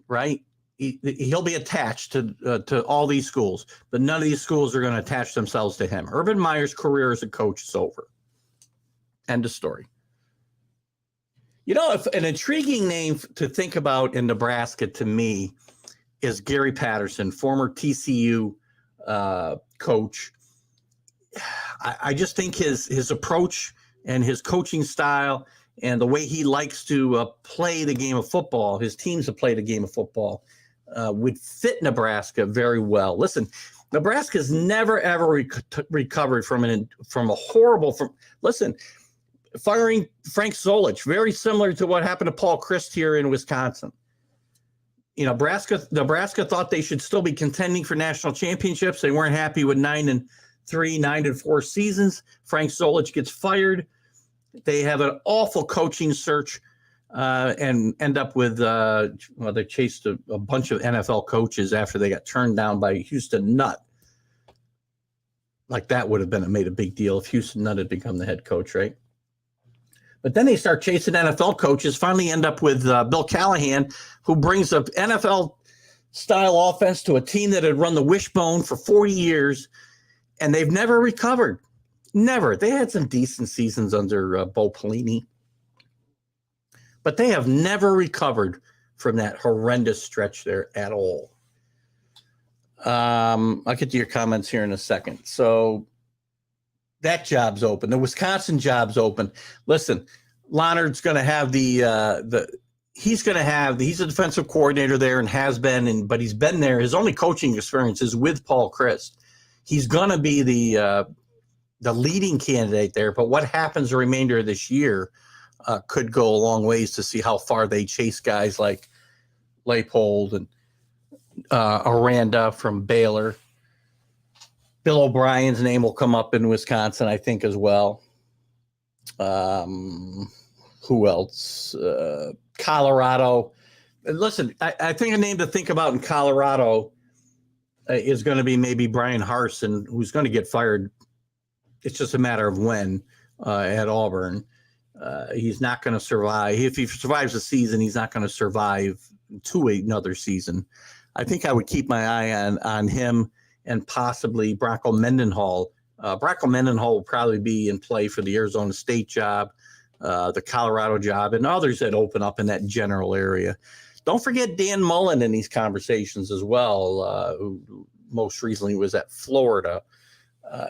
[SPEAKER 2] right? He'll be attached to all these schools, but none of these schools are going to attach themselves to him. Urban Meyer's career as a coach is over. End of story. If an intriguing name to think about in Nebraska to me is Gary Patterson, former TCU coach. I just think his approach and his coaching style and the way he likes to play the game of football, his teams to play the game of football, would fit Nebraska very well. Listen, Nebraska's never ever recovered from a horrible. Firing Frank Solich, very similar to what happened to Paul Chryst here in Wisconsin. Nebraska thought they should still be contending for national championships. They weren't happy with 9-3, 9-4 seasons. Frank Solich gets fired. They have an awful coaching search and end up with, they chased a bunch of NFL coaches after they got turned down by Houston Nutt. Like that would have made a big deal if Houston Nutt had become the head coach, right? But then they start chasing NFL coaches, finally end up with Bill Callahan, who brings an NFL-style offense to a team that had run the wishbone for 40 years, and they've never recovered. Never. They had some decent seasons under Bo Pelini, but they have never recovered from that horrendous stretch there at all. I'll get to your comments here in a second. So that job's open. The Wisconsin job's open. Listen, Leonard's going to have he's a defensive coordinator there and has been, but he's been there. His only coaching experience is with Paul Chryst. He's going to be the leading candidate there, but what happens the remainder of this year could go a long ways to see how far they chase guys like Leipold and Aranda from Baylor. Bill O'Brien's name will come up in Wisconsin, I think, as well. Who else? Colorado. Listen, I think a name to think about in Colorado is going to be maybe Brian Harsin, who's going to get fired. It's just a matter of when at Auburn. He's not going to survive. If he survives the season, he's not going to survive to another season. I think I would keep my eye on him and possibly Bronco Mendenhall. Bronco Mendenhall will probably be in play for the Arizona State job, the Colorado job, and others that open up in that general area. Don't forget Dan Mullen in these conversations as well, who most recently was at Florida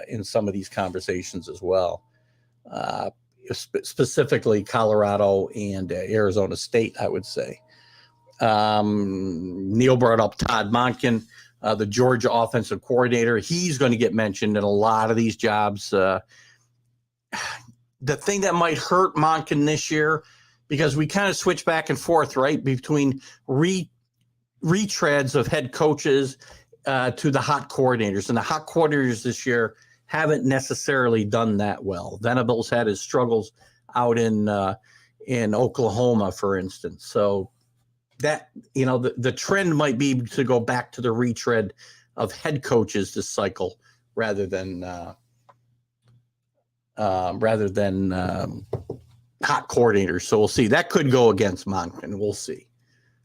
[SPEAKER 2] in some of these conversations as well, specifically Colorado and Arizona State, I would say. Neil brought up Todd Monken, the Georgia offensive coordinator. He's going to get mentioned in a lot of these jobs. The thing that might hurt Monken this year, because we kind of switch back and forth, right, between retreads of head coaches to the hot coordinators. And the hot coordinators this year haven't necessarily done that well. Venables had his struggles out in Oklahoma, for instance. So that, the trend might be to go back to the retread of head coaches this cycle rather than hot coordinators. So we'll see. That could go against Monken. We'll see.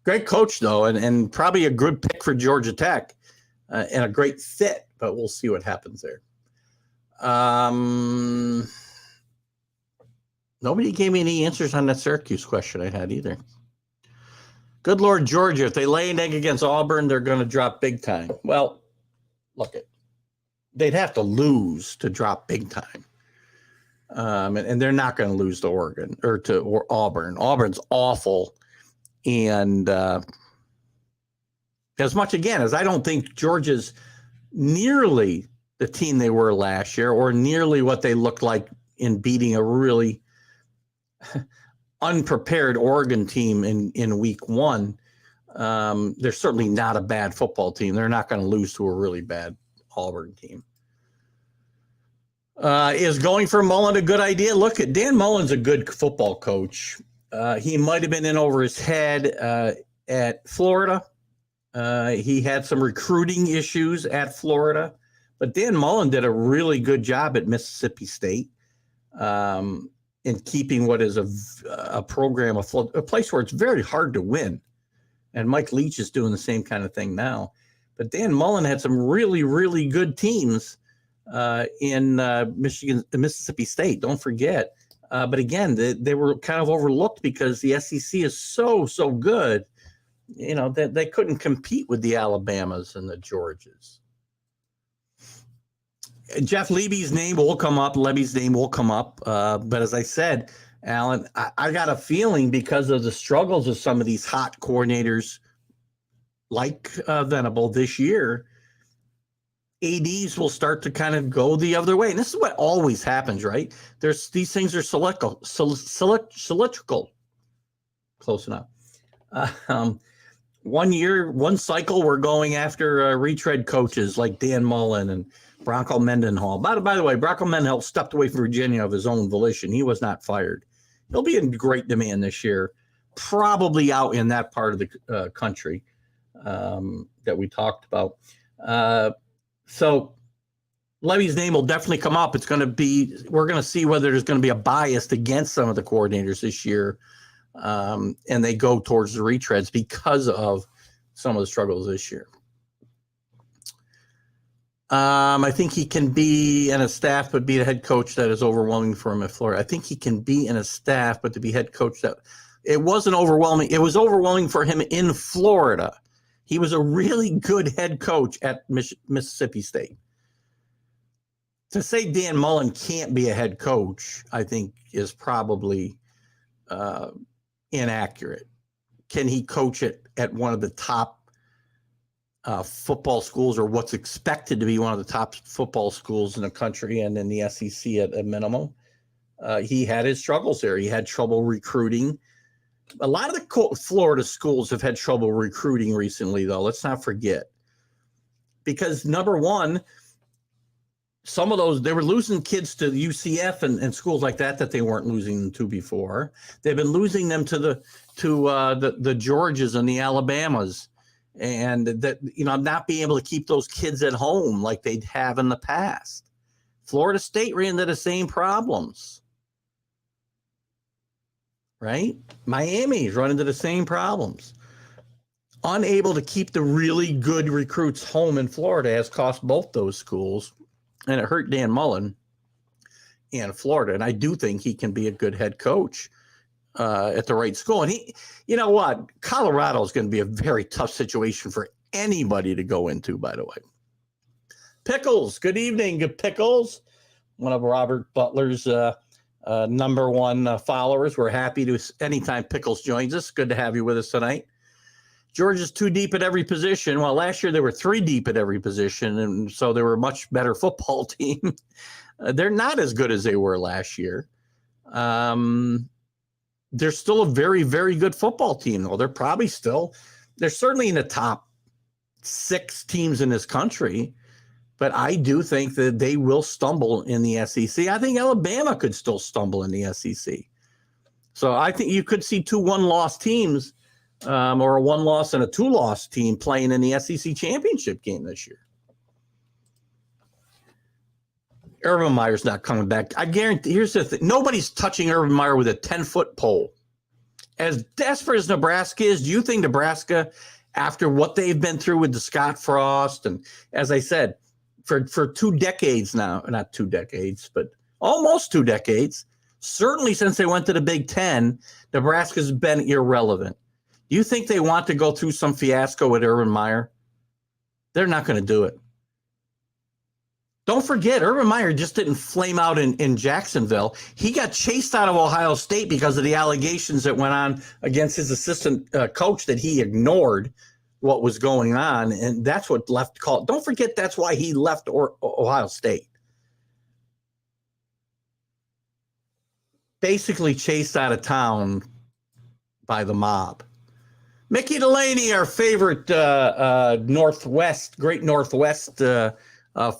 [SPEAKER 2] Great coach, though, and probably a good pick for Georgia Tech and a great fit, but we'll see what happens there. Nobody gave me any answers on that Syracuse question I had either. Good Lord, Georgia, if they lay an egg against Auburn, they're going to drop big time. Well, look, they'd have to lose to drop big time. And they're not going to lose to Oregon or Auburn. Auburn's awful. And as much, again, as I don't think Georgia's nearly the team they were last year or nearly what they looked like in beating a really unprepared Oregon team in week one, they're certainly not a bad football team. They're not going to lose to a really bad Auburn team. Is going for Mullen a good idea? Look, Dan Mullen's a good football coach. He might have been in over his head at Florida. He had some recruiting issues at Florida, but Dan Mullen did a really good job at Mississippi State. In keeping what is a program afloat, a place where it's very hard to win. And Mike Leach is doing the same kind of thing now. But Dan Mullen had some really, really good teams in Mississippi State. Don't forget. But again, they were kind of overlooked because the SEC is so good, that they couldn't compete with the Alabamas and the Georgias. Jeff Levy's name will come up. But as I said, Alan, I got a feeling because of the struggles of some of these hot coordinators like Venable this year, ADs will start to kind of go the other way. And this is what always happens, right? These things are cylindrical. Close enough. 1 year, one cycle, we're going after retread coaches like Dan Mullen and Bronco Mendenhall. By the way, Bronco Mendenhall stepped away from Virginia of his own volition. He was not fired. He'll be in great demand this year, probably out in that part of the country that we talked about. So Levy's name will definitely come up. We're going to see whether there's going to be a bias against some of the coordinators this year. And they go towards the retreads because of some of the struggles this year. I think he can be in a staff, but be the head coach that is overwhelming for him at Florida. I think he can be in a staff, but to be head coach that it wasn't overwhelming. It was overwhelming for him in Florida. He was a really good head coach at Mississippi State. To say Dan Mullen can't be a head coach, I think is probably inaccurate. Can he coach it at one of the top football schools, or what's expected to be one of the top football schools in the country and in the SEC at a minimum? He had his struggles there. He had trouble recruiting. A lot of the Florida schools have had trouble recruiting recently, though. Let's not forget. Because, number one, some of those, they were losing kids to UCF and schools like that they weren't losing them to before. They've been losing them to the Georgias and the Alabamas. And that, not being able to keep those kids at home like they'd have in the past. Florida State ran into the same problems, right? Miami's run into the same problems. Unable to keep the really good recruits home in Florida has cost both those schools, and it hurt Dan Mullen in Florida. And I do think he can be a good head coach at the right school. And you know what? Colorado is going to be a very tough situation for anybody to go into, by the way. Pickles, good evening, good Pickles. One of Robert Butler's number one followers. We're happy to, anytime Pickles joins us. Good to have you with us tonight. Georgia's too deep at every position. Well, last year they were 3 deep at every position, and so they were a much better football team. They're not as good as they were last year. They're still a very, very good football team, though. They're certainly in the top 6 teams in this country, but I do think that they will stumble in the SEC. I think Alabama could still stumble in the SEC. So I think you could see 2 one-loss teams or a 1-loss and a 2-loss team playing in the SEC championship game this year. Urban Meyer's not coming back. I guarantee. Here's the thing: nobody's touching Urban Meyer with a 10-foot pole. As desperate as Nebraska is, do you think Nebraska, after what they've been through with the Scott Frost, and as I said, for 2 decades now, not 2 decades, but almost 2 decades, certainly since they went to the Big Ten, Nebraska's been irrelevant. Do you think they want to go through some fiasco with Urban Meyer? They're not going to do it. Don't forget, Urban Meyer just didn't flame out in Jacksonville. He got chased out of Ohio State because of the allegations that went on against his assistant coach, that he ignored what was going on, and that's what left call. Don't forget, that's why he left Ohio State. Basically chased out of town by the mob. Mickey Delaney, our favorite Great Northwest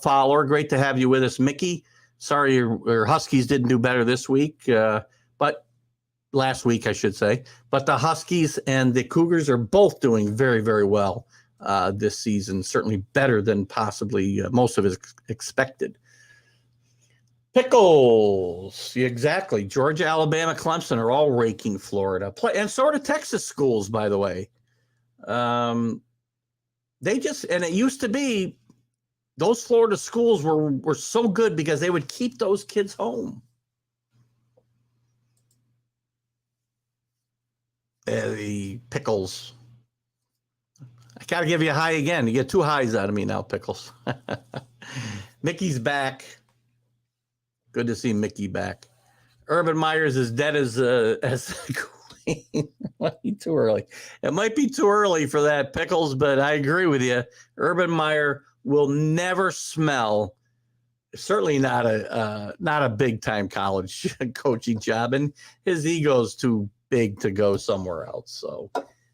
[SPEAKER 2] follower. Great to have you with us, Mickey. Sorry your Huskies didn't do better this week, but last week, I should say. But the Huskies and the Cougars are both doing very, very well this season, certainly better than possibly most of us expected. Pickles, exactly. Georgia, Alabama, Clemson are all raking Florida. And sort of Texas schools, by the way. And it used to be, those Florida schools were so good because they would keep those kids home. The Pickles. I got to give you a high again. You get 2 highs out of me now, Pickles. Mickey's back. Good to see Mickey back. Urban Meyer's as dead as Queen. Might be too early. It might be too early for that, Pickles, but I agree with you. Urban Meyer will never smell, certainly not a big time college coaching job, and his ego's too big to go somewhere else. So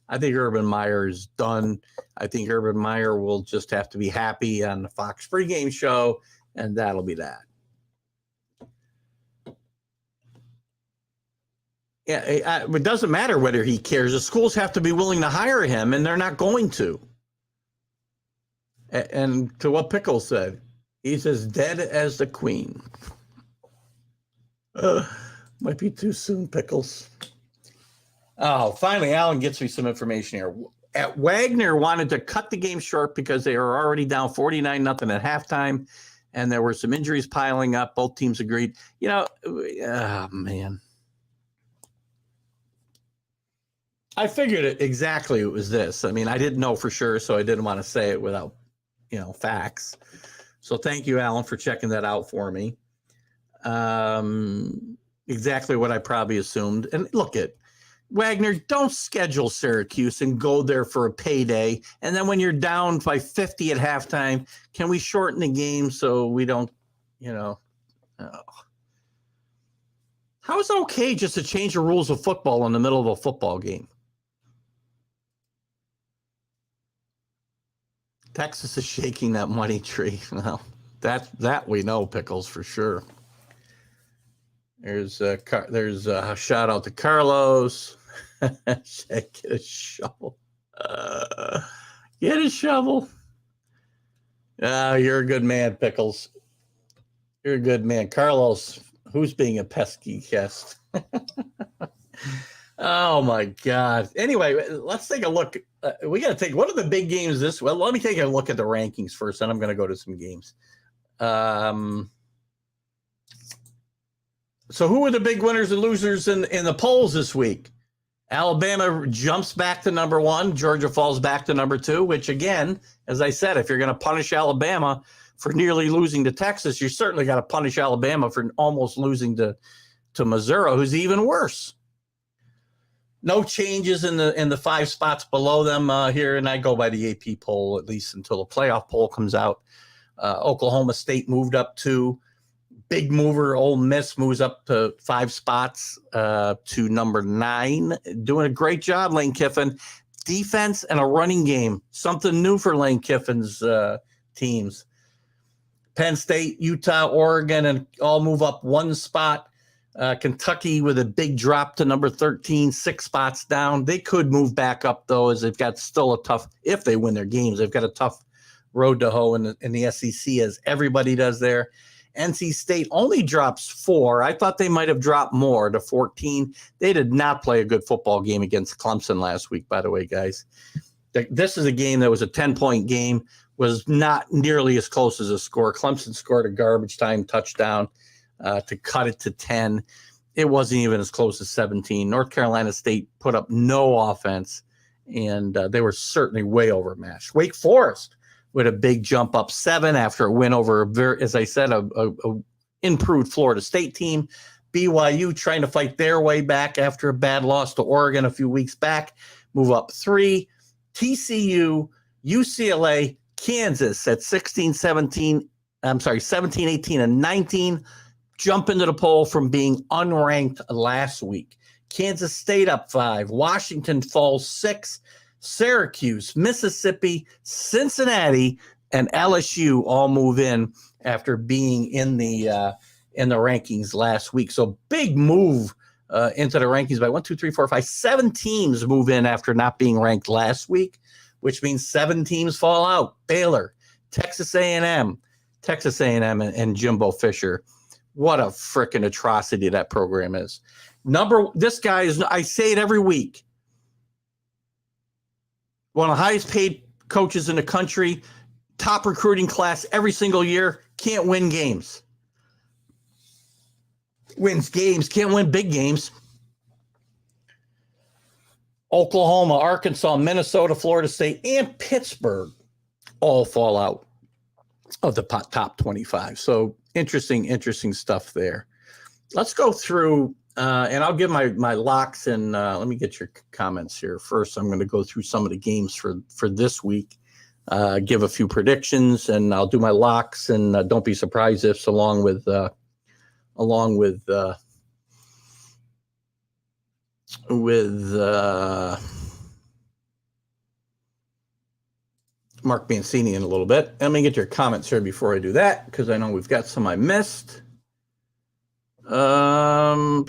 [SPEAKER 2] I think Urban Meyer is done. I think Urban Meyer will just have to be happy on the Fox pregame show, and that'll be that. Yeah, it doesn't matter whether he cares. The schools have to be willing to hire him, and they're not going to. And to what Pickles said, He's as dead as the queen. Might be too soon, Pickles. Oh, finally, Alan gets me some information here. Wagner wanted to cut the game short because they were already down 49-0 at halftime, and there were some injuries piling up. Both teams agreed. Man. I figured it exactly. It was this. I mean, I didn't know for sure, so I didn't want to say it without, facts. So thank you, Alan, for checking that out for me. Exactly what I probably assumed. And look at Wagner, don't schedule Syracuse and go there for a payday. And then when you're down by 50 at halftime, can we shorten the game so we don't, how is it okay just to change the rules of football in the middle of a football game? Texas is shaking that money tree. Well, that we know, Pickles, for sure. There's a shout out to Carlos. Get a shovel. Get a shovel. You're a good man, Pickles. You're a good man. Carlos, who's being a pesky guest? Oh, my God. Anyway, let's take a look. We got to take one of the big games this. Well, let me take a look at the rankings first, and I'm going to go to some games. So who are the big winners and losers in the polls this week? Alabama jumps back to number 1. Georgia falls back to number 2, which, again, as I said, if you're going to punish Alabama for nearly losing to Texas, you certainly got to punish Alabama for almost losing to Missouri, who's even worse. No changes in the 5 spots below them here, and I go by the AP poll, at least until the playoff poll comes out. Oklahoma State moved up 2. Big mover, Ole Miss moves up to 5 spots to number 9. Doing a great job, Lane Kiffin. Defense and a running game. Something new for Lane Kiffin's teams. Penn State, Utah, Oregon, and all move up 1 spot. Kentucky with a big drop to number 13, 6 spots down. They could move back up, though, as they've got still a tough, if they win their games, they've got a tough road to hoe in the SEC, as everybody does there. NC State only drops 4. I thought they might have dropped more to 14. They did not play a good football game against Clemson last week, by the way, guys. This is a game that was a 10-point game, was not nearly as close as a score. Clemson scored a garbage time touchdown to cut it to 10. It wasn't even as close as 17. North Carolina State put up no offense, and they were certainly way overmatched. Wake Forest with a big jump up 7 after a win over, as I said, a improved Florida State team. BYU trying to fight their way back after a bad loss to Oregon a few weeks back, move up 3. TCU, UCLA, Kansas at 17, 18, and 19 jump into the poll from being unranked last week. Kansas State up 5. Washington falls 6. Syracuse, Mississippi, Cincinnati, and LSU all move in after being in the rankings last week. So big move into the rankings by 7 teams move in after not being ranked last week, which means 7 teams fall out. Baylor, Texas A&M, and Jimbo Fisher. What a freaking atrocity that program is. This guy is, I say it every week, one of the highest paid coaches in the country, top recruiting class every single year, can't win games. Wins games, can't win big games. Oklahoma, Arkansas, Minnesota, Florida State, and Pittsburgh all fall out of the top 25. So interesting stuff there. Let's go through, and I'll give my locks, and let me get your comments here. First, I'm going to go through some of the games for this week, give a few predictions, and I'll do my locks, and don't be surprised if, along with Mark Mancini in a little bit. Let me get your comments here before I do that, because I know we've got some I missed. Your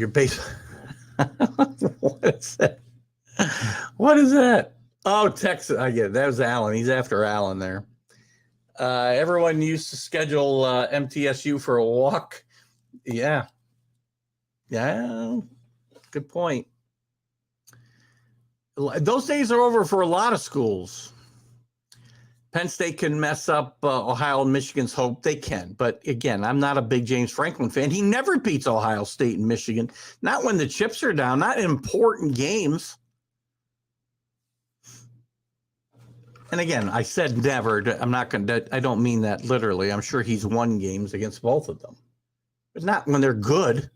[SPEAKER 2] base. What is that? What is that? Oh, Texas. I get it. That was Allen. He's after Allen there. Everyone used to schedule MTSU for a walk. Yeah. Yeah. Good point. Those days are over for a lot of schools. Penn State can mess up Ohio and Michigan's hope. They can. But again, I'm not a big James Franklin fan. He never beats Ohio State and Michigan. Not when the chips are down, not in important games. And again, I said never. I'm not going to, I don't mean that literally. I'm sure he's won games against both of them, but not when they're good.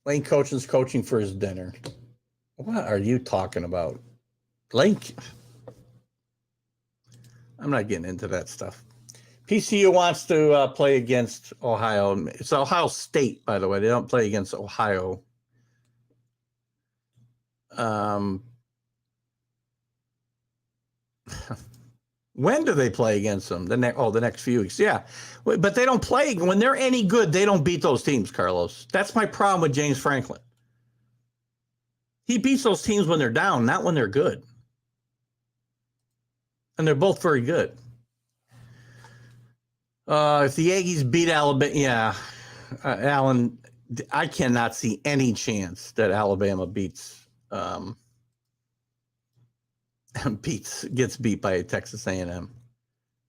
[SPEAKER 2] Lane Coachin's coaching for his dinner. What are you talking about? Lane? I'm not getting into that stuff. PCU wants to play against Ohio. It's Ohio State, by the way. They don't play against Ohio. When do they play against them? The next few weeks. Yeah. But they don't play. When they're any good, they don't beat those teams, Carlos. That's my problem with James Franklin. He beats those teams when they're down, not when they're good. And they're both very good. If the Aggies beat Alabama, Allen, I cannot see any chance that Alabama gets beat by Texas A&M.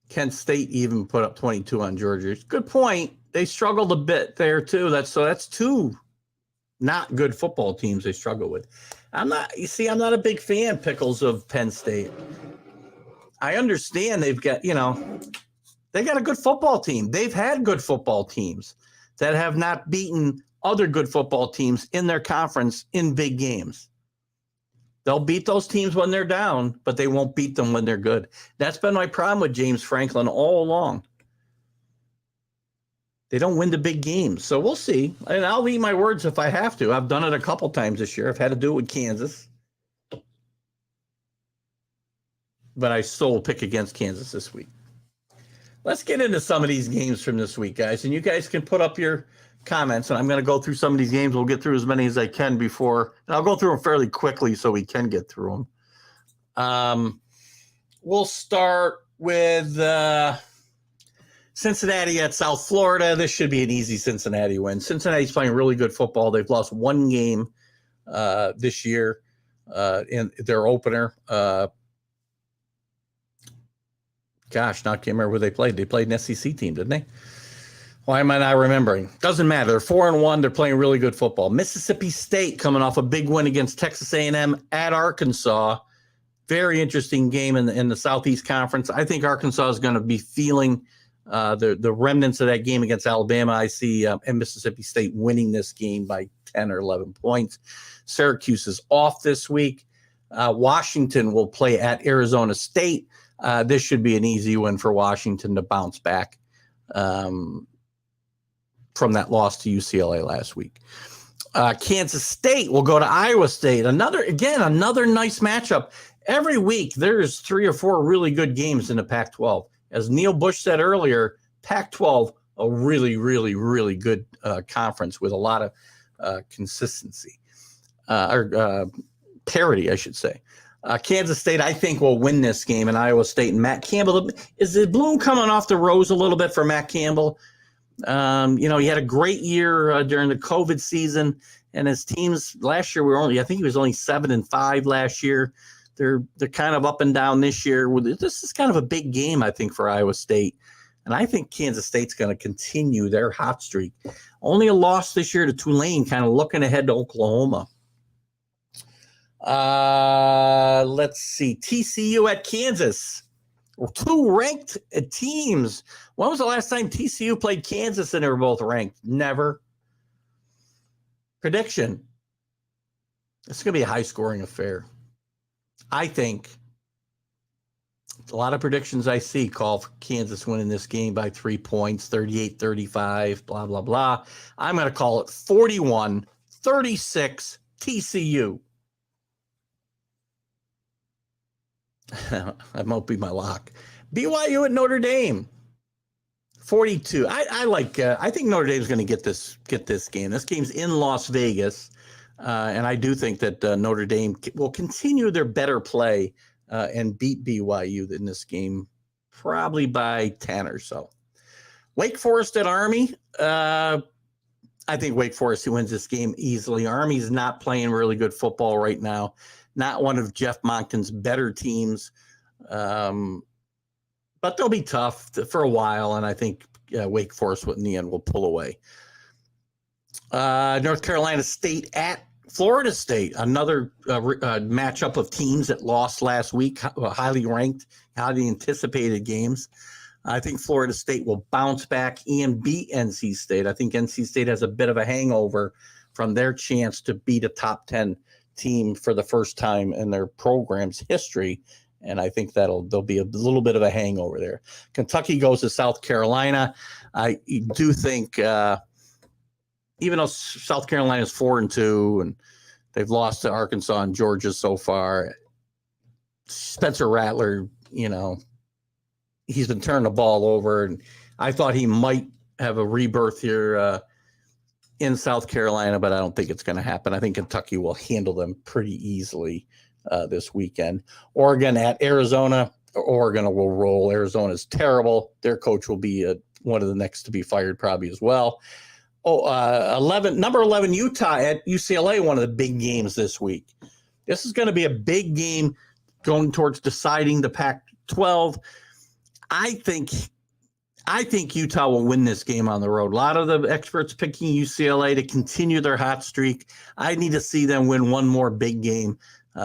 [SPEAKER 2] Kent State even put up 22 on Georgia. Good point. They struggled a bit there too. That's two not good football teams they struggle with. I'm not a big fan, Pickles, of Penn State. I understand they've got a good football team. They've had good football teams that have not beaten other good football teams in their conference in big games. They'll beat those teams when they're down, but they won't beat them when they're good. That's been my problem with James Franklin all along. They don't win the big games. So we'll see. And I'll eat my words if I have to. I've done it a couple times this year. I've had to do it with Kansas. But I still will pick against Kansas this week. Let's get into some of these games from this week, guys. And you guys can put up your comments. And I'm going to go through some of these games. We'll get through as many as I can before. And I'll go through them fairly quickly so we can get through them. We'll start with Cincinnati at South Florida. This should be an easy Cincinnati win. Cincinnati's playing really good football. They've lost one game this year in their opener. Gosh, now I can't remember who they played. They played an SEC team, didn't they? Why am I not remembering? Doesn't matter. They're 4-1. They're playing really good football. Mississippi State coming off a big win against Texas A&M at Arkansas. Very interesting game in the Southeast Conference. I think Arkansas is going to be feeling the remnants of that game against Alabama. I see Mississippi State winning this game by 10 or 11 points. Syracuse is off this week. Washington will play at Arizona State. This should be an easy win for Washington to bounce back from that loss to UCLA last week. Kansas State will go to Iowa State. Another nice matchup. Every week, there's 3 or 4 really good games in the Pac-12. As Neil Bush said earlier, Pac-12, a really, really, really good conference with a lot of consistency or parity, I should say. Kansas State, I think, will win this game in Iowa State. And Matt Campbell, is the bloom coming off the rose a little bit for Matt Campbell? He had a great year during the COVID season, and his teams last year I think he was only 7-5 last year. They're kind of up and down this year. This is kind of a big game, I think, for Iowa State. And I think Kansas State's going to continue their hot streak. Only a loss this year to Tulane, kind of looking ahead to Oklahoma. Let's see. TCU at Kansas. 2 ranked teams. When was the last time TCU played Kansas and they were both ranked? Never. Prediction. It's going to be a high-scoring affair. I think a lot of predictions I see call for Kansas winning this game by 3 points, 38-35, blah, blah, blah. I'm going to call it 41-36 TCU. That won't be my lock. BYU at Notre Dame. 42. I think Notre Dame is going to get this game. This game's in Las Vegas. And I do think that Notre Dame will continue their better play and beat BYU in this game, probably by 10 or so. Wake Forest at Army. I think Wake Forest wins this game easily. Army's not playing really good football right now. Not one of Jeff Monken's better teams. But they'll be tough for a while, and I think Wake Forest in the end will pull away. North Carolina State at Florida State, another matchup of teams that lost last week, highly ranked, highly anticipated games. I think Florida State will bounce back and beat NC State. I think NC State has a bit of a hangover from their chance to beat a top 10 team for the first time in their program's history. And I think there'll be a little bit of a hangover there. Kentucky goes to South Carolina. I do think, even though South Carolina is 4-2 and they've lost to Arkansas and Georgia so far, Spencer Rattler, he's been turning the ball over, and I thought he might have a rebirth here in South Carolina, but I don't think it's going to happen. I think Kentucky will handle them pretty easily this weekend. Oregon at Arizona. Oregon will roll. Arizona's terrible. Their coach will be one of the next to be fired probably as well. Number 11 Utah at UCLA, one of the big games this week. This is going to be a big game going towards deciding the Pac-12. I think Utah will win this game on the road. A lot of the experts picking UCLA to continue their hot streak. I need to see them win one more big game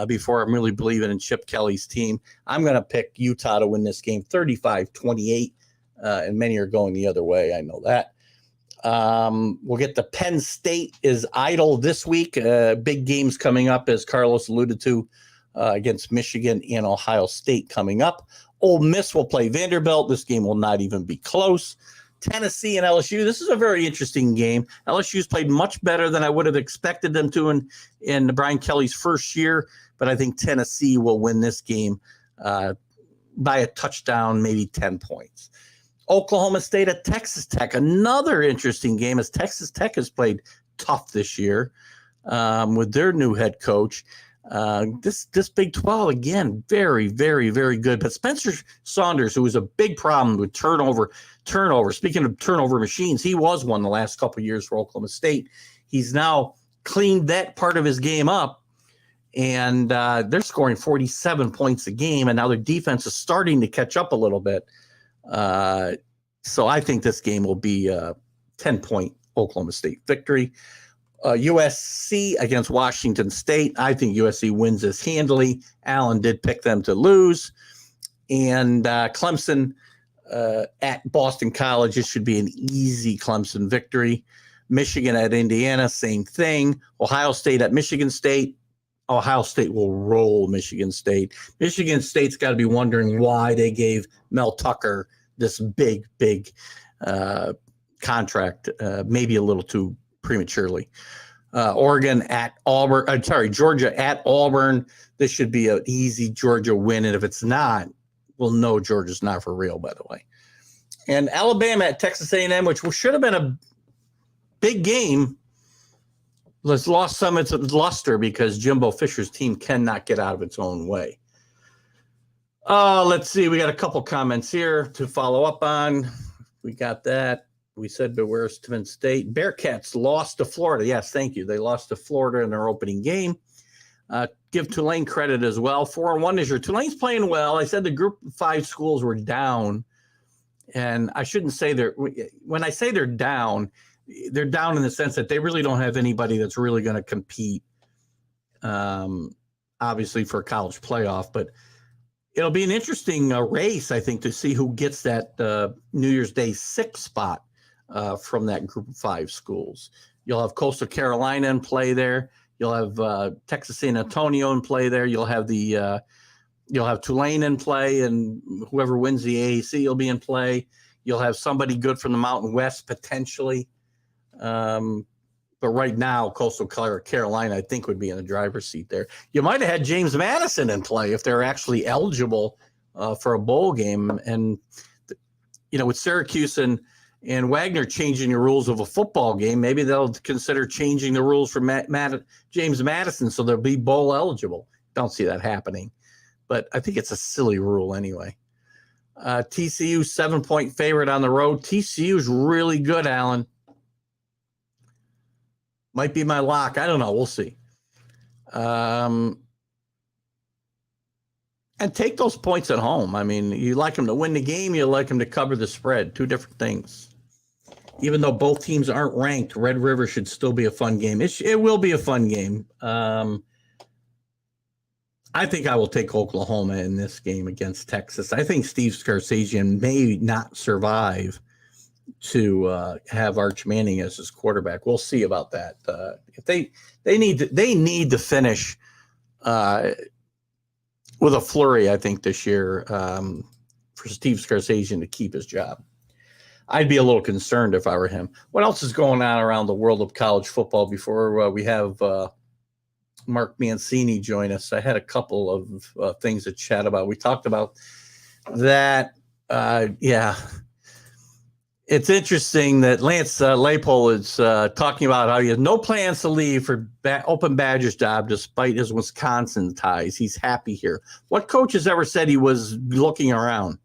[SPEAKER 2] before I'm really believing in Chip Kelly's team. I'm going to pick Utah to win this game 35-28, and many are going the other way. I know that. We'll get the Penn State is idle this week. Big games coming up, as Carlos alluded to, against Michigan and Ohio State coming up. Ole Miss will play Vanderbilt. This game will not even be close. Tennessee and LSU. This is a very interesting game. LSU's played much better than I would have expected them to in Brian Kelly's first year, but I think Tennessee will win this game by a touchdown, maybe 10 points. Oklahoma State at Texas Tech, another interesting game, as Texas Tech has played tough this year with their new head coach. This Big 12, again, very, very, very good. But Spencer Saunders, who was a big problem with turnover. Speaking of turnover machines, he was one the last couple of years for Oklahoma State. He's now cleaned that part of his game up, and they're scoring 47 points a game, and now their defense is starting to catch up a little bit. So I think this game will be a 10-point Oklahoma State victory. USC against Washington State. I think USC wins this handily. Allen did pick them to lose. And Clemson at Boston College. This should be an easy Clemson victory. Michigan at Indiana, same thing. Ohio State at Michigan State. Ohio State will roll Michigan State. Michigan State's got to be wondering why they gave Mel Tucker this big contract, maybe a little too prematurely. Oregon at Auburn. Georgia at Auburn. This should be an easy Georgia win, and if it's not, we'll know Georgia's not for real, by the way. And Alabama at Texas A&M, which should have been a big game, has lost some of its luster because Jimbo Fisher's team cannot get out of its own way. Let's see. We got a couple comments here to follow up on. We got that. We said beware Penn State. Bearcats lost to Florida. Yes, thank you. They lost to Florida in their opening game. Give Tulane credit as well. 4-1 this year. Tulane's playing well. I said the group of 5 schools were down. And I shouldn't say when I say they're down in the sense that they really don't have anybody that's really going to compete, obviously, for a college playoff. But it'll be an interesting race, I think, to see who gets that New Year's Day 6 spot from that group of 5 schools. You'll have Coastal Carolina in play there. You'll have Texas San Antonio in play there. You'll have you'll have Tulane in play, and whoever wins the AAC will be in play. You'll have somebody good from the Mountain West potentially. But right now, Coastal Carolina, I think, would be in the driver's seat there. You might have had James Madison in play if they're actually eligible for a bowl game. And, with Syracuse and and Wagner changing the rules of a football game, maybe they'll consider changing the rules for James Madison so they'll be bowl eligible. Don't see that happening, but I think it's a silly rule anyway. TCU 7-point favorite on the road. TCU is really good, Alan. Might be my lock. I don't know. We'll see. And take those points at home. I mean, you like them to win the game. You like them to cover the spread. Two different things. Even though both teams aren't ranked, Red River should still be a fun game. It will be a fun game. I think I will take Oklahoma in this game against Texas. I think Steve Scarsazian may not survive to have Arch Manning as his quarterback. We'll see about that. If they need to finish with a flurry, I think, this year for Steve Scarsazian to keep his job. I'd be a little concerned if I were him. What else is going on around the world of college football before we have Mark Mancini join us? I had a couple of things to chat about. We talked about that. It's interesting that Lance Leipold is talking about how he has no plans to leave for Open Badger's job despite his Wisconsin ties. He's happy here. What coach has ever said he was looking around?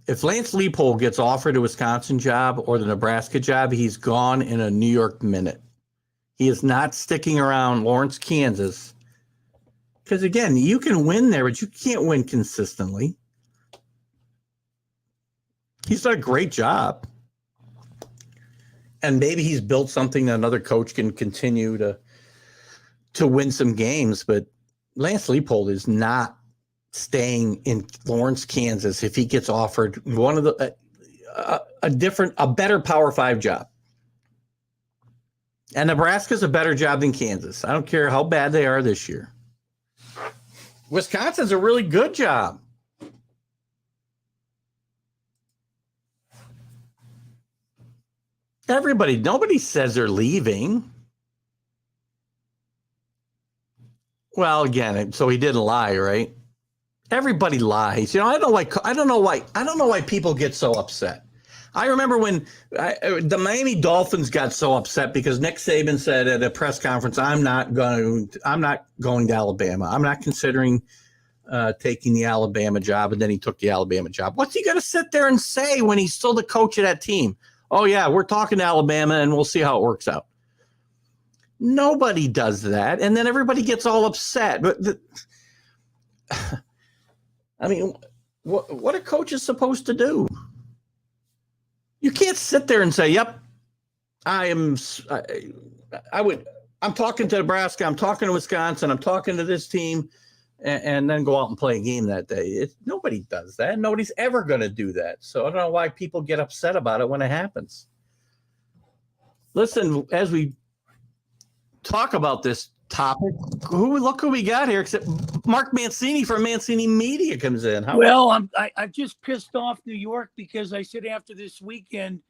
[SPEAKER 2] If Lance Leipold gets offered a Wisconsin job or the Nebraska job, he's gone in a New York minute. He is not sticking around Lawrence, Kansas. Because, again, you can win there, but you can't win consistently. He's done a great job. And maybe he's built something that another coach can continue to win some games. But Lance Leipold is not staying in Lawrence, Kansas if he gets offered one of the a better Power 5 job. And Nebraska's a better job than Kansas. I don't care how bad they are this year. Wisconsin's a really good job. Nobody says they're leaving. Well, again, so he didn't lie, right? Everybody lies. I don't know why people get so upset. I remember when the Miami Dolphins got so upset because Nick Saban said at a press conference, I'm not going to Alabama. I'm not considering taking the Alabama job. And then he took the Alabama job. What's he going to sit there and say when he's still the coach of that team? Oh, yeah, we're talking to Alabama and we'll see how it works out. Nobody does that. And then everybody gets all upset. But what a coach is supposed to do? You can't sit there and say, yep, I'm talking to Nebraska, I'm talking to Wisconsin, I'm talking to this team, and then go out and play a game that day. Nobody does that. Nobody's ever going to do that. So I don't know why people get upset about it when it happens. Listen, as we talk about this topic, look who we got here, except Mark Mancini from Mancini Media comes in.
[SPEAKER 3] I've just pissed off New York because I said after this weekend,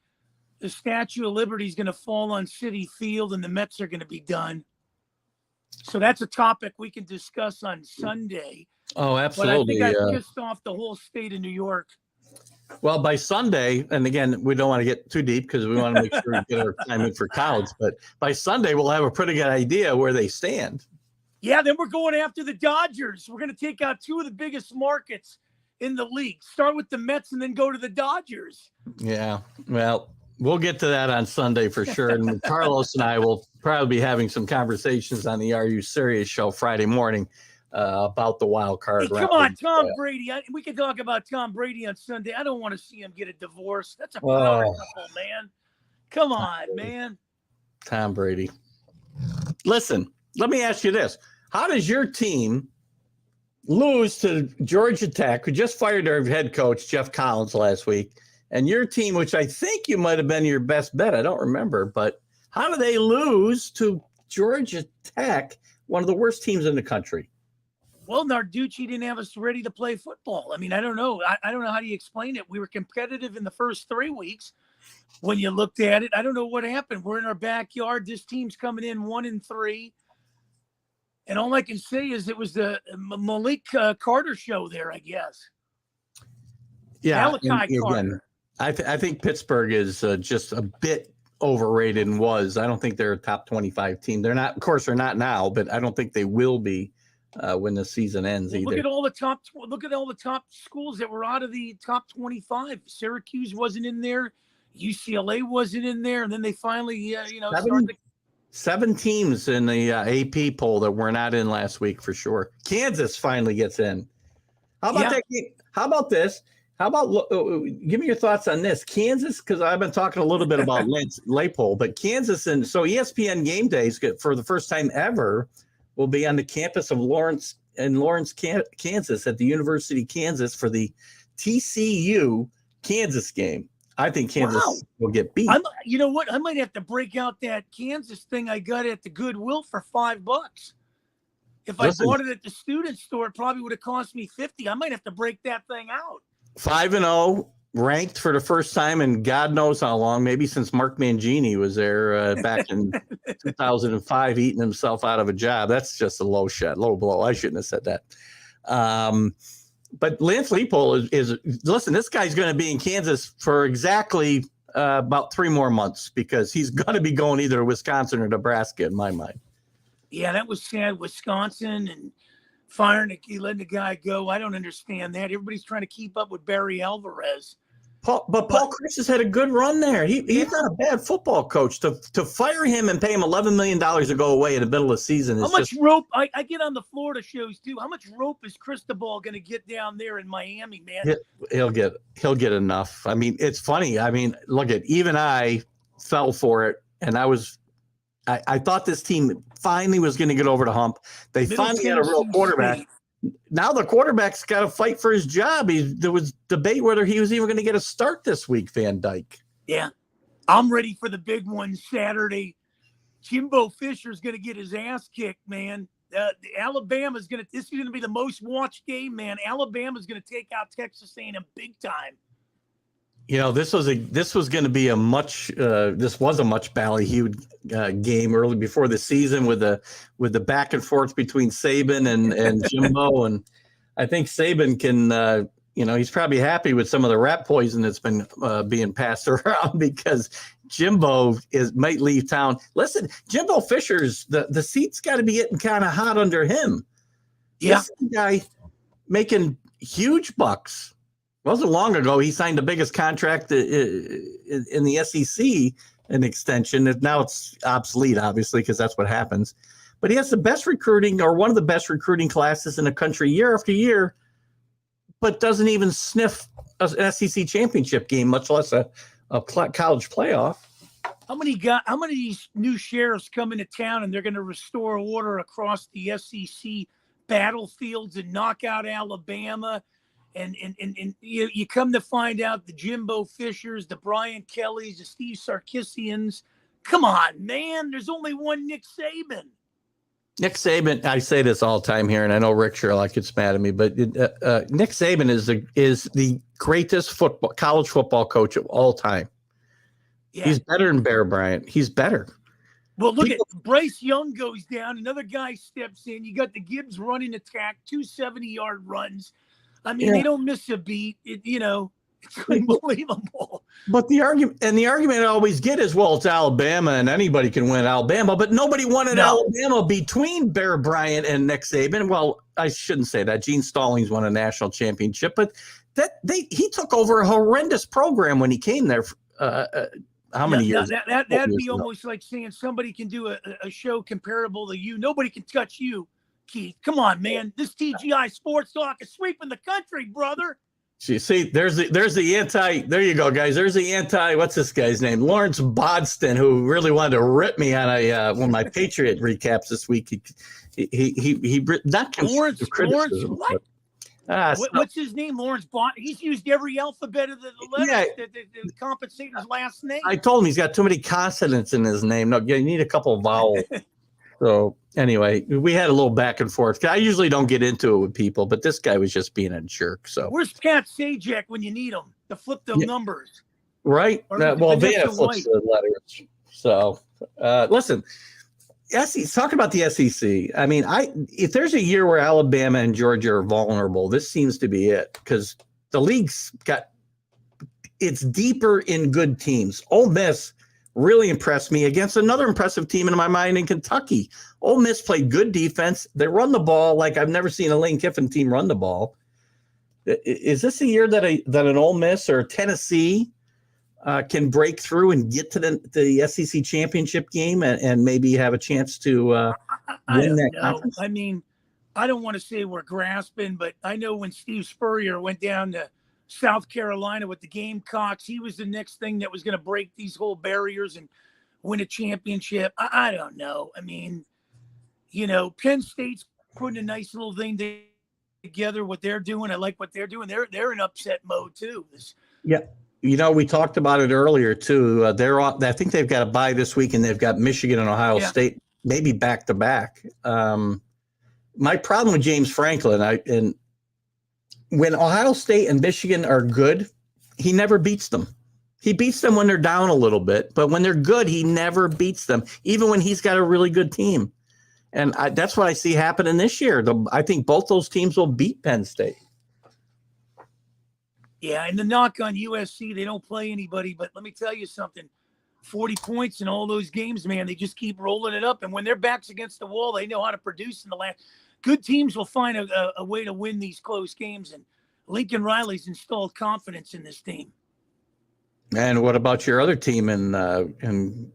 [SPEAKER 3] the Statue of Liberty is going to fall on Citi Field and the Mets are going to be done. So that's a topic we can discuss on Sunday.
[SPEAKER 2] Oh, absolutely.
[SPEAKER 3] But I think I pissed off the whole state of New York.
[SPEAKER 2] Well, by Sunday, and again, we don't want to get too deep because we want to make sure we get our time in for college, but by Sunday, we'll have a pretty good idea where they stand.
[SPEAKER 3] Yeah, then we're going after the Dodgers. We're going to take out two of the biggest markets in the league. Start with the Mets and then go to the Dodgers.
[SPEAKER 2] Yeah, well, we'll get to that on Sunday for sure. And Carlos and I will probably be having some conversations on the Are You Serious show Friday morning about the wild card.
[SPEAKER 3] Hey, come on, Tom Brady. We can talk about Tom Brady on Sunday. I don't want to see him get a divorce. That's a power couple, man. Come on, man.
[SPEAKER 2] Tom Brady. Listen, let me ask you this. How does your team lose to Georgia Tech, who just fired their head coach, Jeff Collins, last week, and your team, which I think you might have been your best bet, I don't remember, but how do they lose to Georgia Tech, one of the worst teams in the country?
[SPEAKER 3] Well, Narducci didn't have us ready to play football. I mean, I don't know. I don't know how do you explain it. We were competitive in the first 3 weeks. When you looked at it, I don't know what happened. We're in our backyard. This team's coming in 1-3. And all I can say is it was the Malik Carter show there, I guess.
[SPEAKER 2] Yeah.
[SPEAKER 3] Malachi Carter.
[SPEAKER 2] I think Pittsburgh is just a bit overrated and was. I don't think they're a top 25 team. They're not, of course, they're not now, but I don't think they will be when the season ends either.
[SPEAKER 3] Look at all the top schools that were out of the top 25. Syracuse wasn't in there. UCLA wasn't in there. And then they finally, started.
[SPEAKER 2] 7 teams in the AP poll that were not in last week for sure. Kansas finally gets in. How about that game? How about this? How about give me your thoughts on this? Kansas, because I've been talking a little bit about Lance Leipold, but Kansas, and so ESPN Game Days for the first time ever will be on the campus of Lawrence, Kansas, at the University of Kansas for the TCU Kansas game. I think Kansas will get beat.
[SPEAKER 3] You know what? I might have to break out that Kansas thing I got at the Goodwill for $5. If I bought it at the student store, it probably would have cost me $50. I might have to break that thing out.
[SPEAKER 2] 5-0, ranked for the first time in God knows how long, maybe since Mark Mancini was there back in 2005, eating himself out of a job. That's just a low blow. I shouldn't have said that. But Lance Leipold is listen, this guy's going to be in Kansas for exactly about 3 more months because he's going to be going either to Wisconsin or Nebraska in my mind.
[SPEAKER 3] Yeah, that was sad. Wisconsin and letting the guy go. I don't understand that. Everybody's trying to keep up with Barry Alvarez.
[SPEAKER 2] Paul Chris has had a good run there. He's not a bad football coach. To fire him and pay him $11 million to go away in the middle of the season.
[SPEAKER 3] How much rope? I get on the Florida shows too. How much rope is Cristobal going to get down there in Miami, man?
[SPEAKER 2] He'll get enough. I mean, it's funny. I mean, look at even I fell for it, and I thought this team finally was going to get over the hump. They finally had a real quarterback. Now the quarterback's got to fight for his job. There was debate whether he was even going to get a start this week, Van Dyke.
[SPEAKER 3] Yeah. I'm ready for the big one Saturday. Jimbo Fisher's going to get his ass kicked, man. This is going to be the most watched game, man. Alabama's going to take out Texas A&M big time.
[SPEAKER 2] You know, this was going to be a much ballyhooed game early before the season with the back and forth between Saban and Jimbo, and I think Saban can he's probably happy with some of the rat poison that's been being passed around because Jimbo might leave town. Listen, Jimbo Fisher's the seat's got to be getting kind of hot under him.
[SPEAKER 3] Yeah,
[SPEAKER 2] this guy making huge bucks. Wasn't long ago he signed the biggest contract in the SEC, an extension. Now it's obsolete, obviously, because that's what happens. But he has the best recruiting, or one of the best recruiting classes in the country year after year, but doesn't even sniff an SEC championship game, much less a college playoff.
[SPEAKER 3] How many new sheriffs come into town and they're going to restore order across the SEC battlefields and knock out Alabama? And you come to find out the Jimbo Fishers, the Brian Kellys, the Steve Sarkisians. Come on, man. There's only one Nick Saban.
[SPEAKER 2] Nick Saban, I say this all the time here, and I know Rick Sherlock gets mad at me, but Nick Saban is the greatest college football coach of all time. Yeah. He's better than Bear Bryant. He's better.
[SPEAKER 3] Well, look at Bryce Young goes down. Another guy steps in. You got the Gibbs running attack, 2 70-yard runs. I mean, They don't miss a beat. It's unbelievable.
[SPEAKER 2] But the argument I always get is, well, it's Alabama and anybody can win Alabama, but nobody wanted Alabama between Bear Bryant and Nick Saban. Well, I shouldn't say that. Gene Stallings won a national championship, but he took over a horrendous program when he came there. How many years?
[SPEAKER 3] That'd be almost like saying somebody can do a show comparable to you. Nobody can touch you, Keith. Come on, man. This TGI Sports Talk is sweeping the country, brother.
[SPEAKER 2] See, there's the anti. There you go, guys. There's the anti. What's this guy's name? Lawrence Bodston, who really wanted to rip me on one of my Patriot recaps this week. He not
[SPEAKER 3] Lawrence. What? What's his name? Lawrence Bond. He's used every alphabet of the letters to compensate his last name.
[SPEAKER 2] I told him he's got too many consonants in his name. No, you need a couple of vowels. So anyway, we had a little back and forth. I usually don't get into it with people, but this guy was just being a jerk. So
[SPEAKER 3] where's Pat Sajak when you need him to flip the numbers?
[SPEAKER 2] Right. Vanna flips the letters. So listen, Yes, he's talking about the SEC. I mean, if there's a year where Alabama and Georgia are vulnerable, this seems to be it because the league's it's deeper in good teams. Ole Miss really impressed me against another impressive team in my mind in Kentucky. Ole Miss played good defense. They run the ball like I've never seen a Lane Kiffin team run the ball. Is this a year that an Ole Miss or Tennessee can break through and get to the SEC championship game and maybe have a chance to win that conference?
[SPEAKER 3] I mean, I don't want to say we're grasping, but I know when Steve Spurrier went down to South Carolina with the Gamecocks, he was the next thing that was going to break these whole barriers and win a championship. I don't know. I mean, Penn State's putting a nice little thing together. What they're doing, I like what they're doing. They're in upset mode too.
[SPEAKER 2] Yeah. We talked about it earlier too. I think they've got a bye this week, and they've got Michigan and Ohio State, maybe back to back. My problem with James Franklin, and when Ohio State and Michigan are good, he never beats them. He beats them when they're down a little bit, but when they're good, he never beats them, even when he's got a really good team. And that's what I see happening this year. I think both those teams will beat Penn State.
[SPEAKER 3] Yeah, and the knock on USC, they don't play anybody. But let me tell you something, 40 points in all those games, man. They just keep rolling it up. And when their back's against the wall, they know how to produce in the last. Good teams will find a way to win these close games. And Lincoln Riley's installed confidence in this team.
[SPEAKER 2] And what about your other team in LA?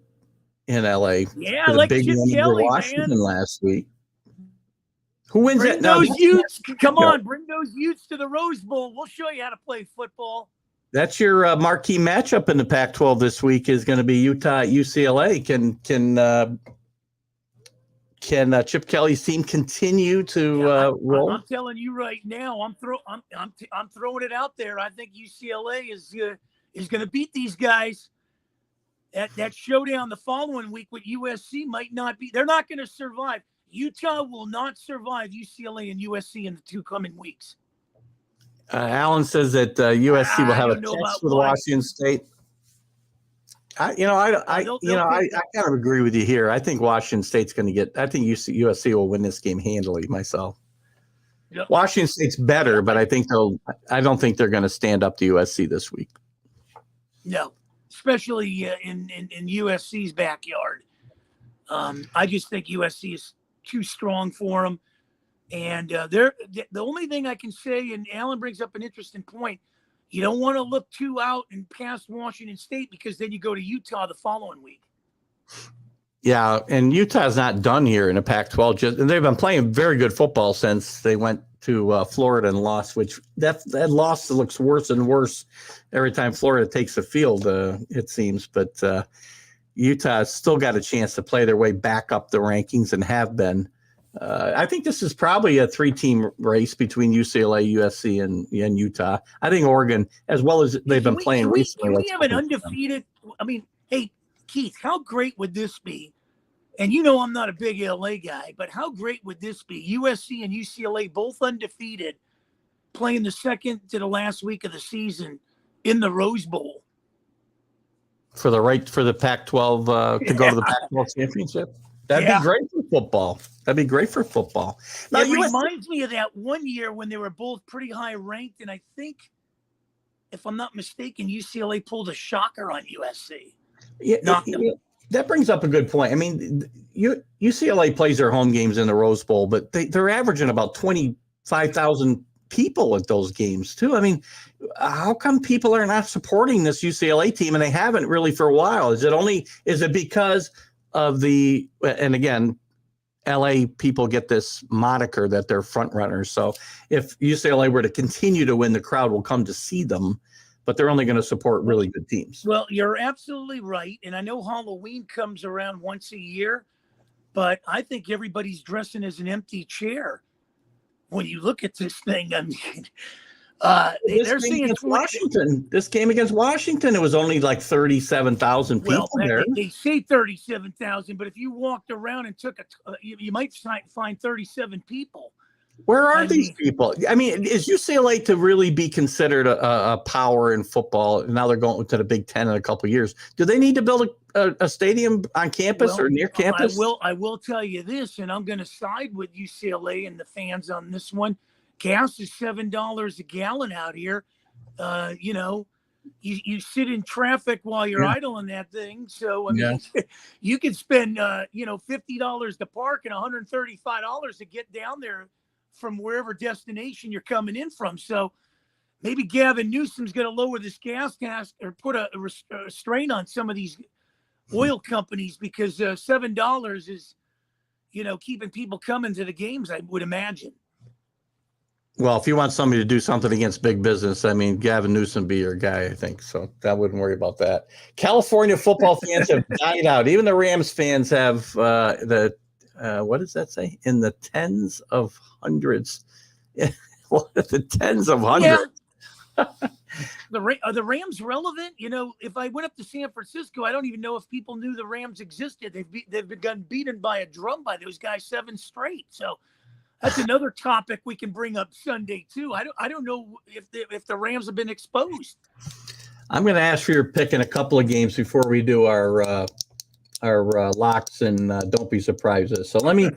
[SPEAKER 3] Yeah, I like
[SPEAKER 2] big
[SPEAKER 3] Chip
[SPEAKER 2] win over
[SPEAKER 3] Kelly,
[SPEAKER 2] Washington
[SPEAKER 3] man.
[SPEAKER 2] last week. Who wins
[SPEAKER 3] Bring
[SPEAKER 2] that?
[SPEAKER 3] those Utes. Come on, bring those Utes to the Rose Bowl. We'll show you how to play football.
[SPEAKER 2] That's your marquee matchup in the Pac-12 this week is going to be Utah at UCLA. Can Chip Kelly's team continue to roll?
[SPEAKER 3] I'm telling you right now, I'm throwing it out there. I think UCLA is going to beat these guys. That showdown the following week with USC might not be. They're not going to survive. Utah will not survive UCLA and USC in the 2 coming weeks.
[SPEAKER 2] Alan says that USC will have a test with Washington State. I kind of agree with you here. I think Washington State's going to get. I think USC will win this game handily. Myself,
[SPEAKER 3] yep.
[SPEAKER 2] Washington State's better, but I don't think they're going to stand up to USC this week.
[SPEAKER 3] No, especially in USC's backyard. I just think USC is too strong for them. And the only thing I can say, and Alan brings up an interesting point, you don't want to look too out and past Washington State because then you go to Utah the following week.
[SPEAKER 2] Yeah, and Utah's not done here in the Pac-12. And they've been playing very good football since they went to Florida and lost, which that loss looks worse and worse every time Florida takes the field, it seems. But Utah's still got a chance to play their way back up the rankings and have been. I think this is probably a 3-team race between UCLA, USC, and Utah. I think Oregon, as well as they've been playing recently.
[SPEAKER 3] Can we have an undefeated? I mean, hey, Keith, how great would this be? And I'm not a big LA guy, but how great would this be? USC and UCLA both undefeated, playing the second to the last week of the season in the Rose Bowl.
[SPEAKER 2] For the Pac-12 to go to the Pac-12 championship. That'd be great for football. Now,
[SPEAKER 3] it reminds me of that one year when they were both pretty high ranked, and I think, if I'm not mistaken, UCLA pulled a shocker on USC.
[SPEAKER 2] That brings up a good point. I mean, UCLA plays their home games in the Rose Bowl, but they're averaging about 25,000 people at those games too. I mean, how come people are not supporting this UCLA team, and they haven't really for a while? Is it because of and again, LA people get this moniker that they're front runners. So if UCLA were to continue to win, the crowd will come to see them, but they're only going to support really good teams.
[SPEAKER 3] Well, you're absolutely right. And I know Halloween comes around once a year, but I think everybody's dressing as an empty chair. When you look at this thing, I mean, they're saying
[SPEAKER 2] Washington. This game against Washington, it was only like 37,000 people there.
[SPEAKER 3] They say 37,000, but if you walked around and took you might find 37 people.
[SPEAKER 2] Where are
[SPEAKER 3] I
[SPEAKER 2] these
[SPEAKER 3] mean,
[SPEAKER 2] people? I mean, is UCLA to really be considered a power in football? Now they're going to the Big Ten in a couple of years. Do they need to build a stadium on campus
[SPEAKER 3] well,
[SPEAKER 2] or near campus?
[SPEAKER 3] I will tell you this, and I'm going to side with UCLA and the fans on this one. Gas is $7 a gallon out here. You know, you sit in traffic while you're idling that thing. So I mean, you could spend $50 to park and $135 to get down there from wherever destination you're coming in from. So maybe Gavin Newsom's going to lower this gas tax or put a strain on some of these oil companies because $7 is, keeping people coming to the games, I would imagine.
[SPEAKER 2] Well, if you want somebody to do something against big business, I mean, Gavin Newsom be your guy, I think. So I wouldn't worry about that. California football fans have died out. Even the Rams fans have what does that say? In the tens of hundreds. What are the tens of hundreds?
[SPEAKER 3] Yeah. Are the Rams relevant? If I went up to San Francisco, I don't even know if people knew the Rams existed. They've been beaten by a drum by those guys 7 straight. So that's another topic we can bring up Sunday too. I don't know if the Rams have been exposed.
[SPEAKER 2] I'm going to ask for your pick in a couple of games before we do our locks and don't be surprised. So let me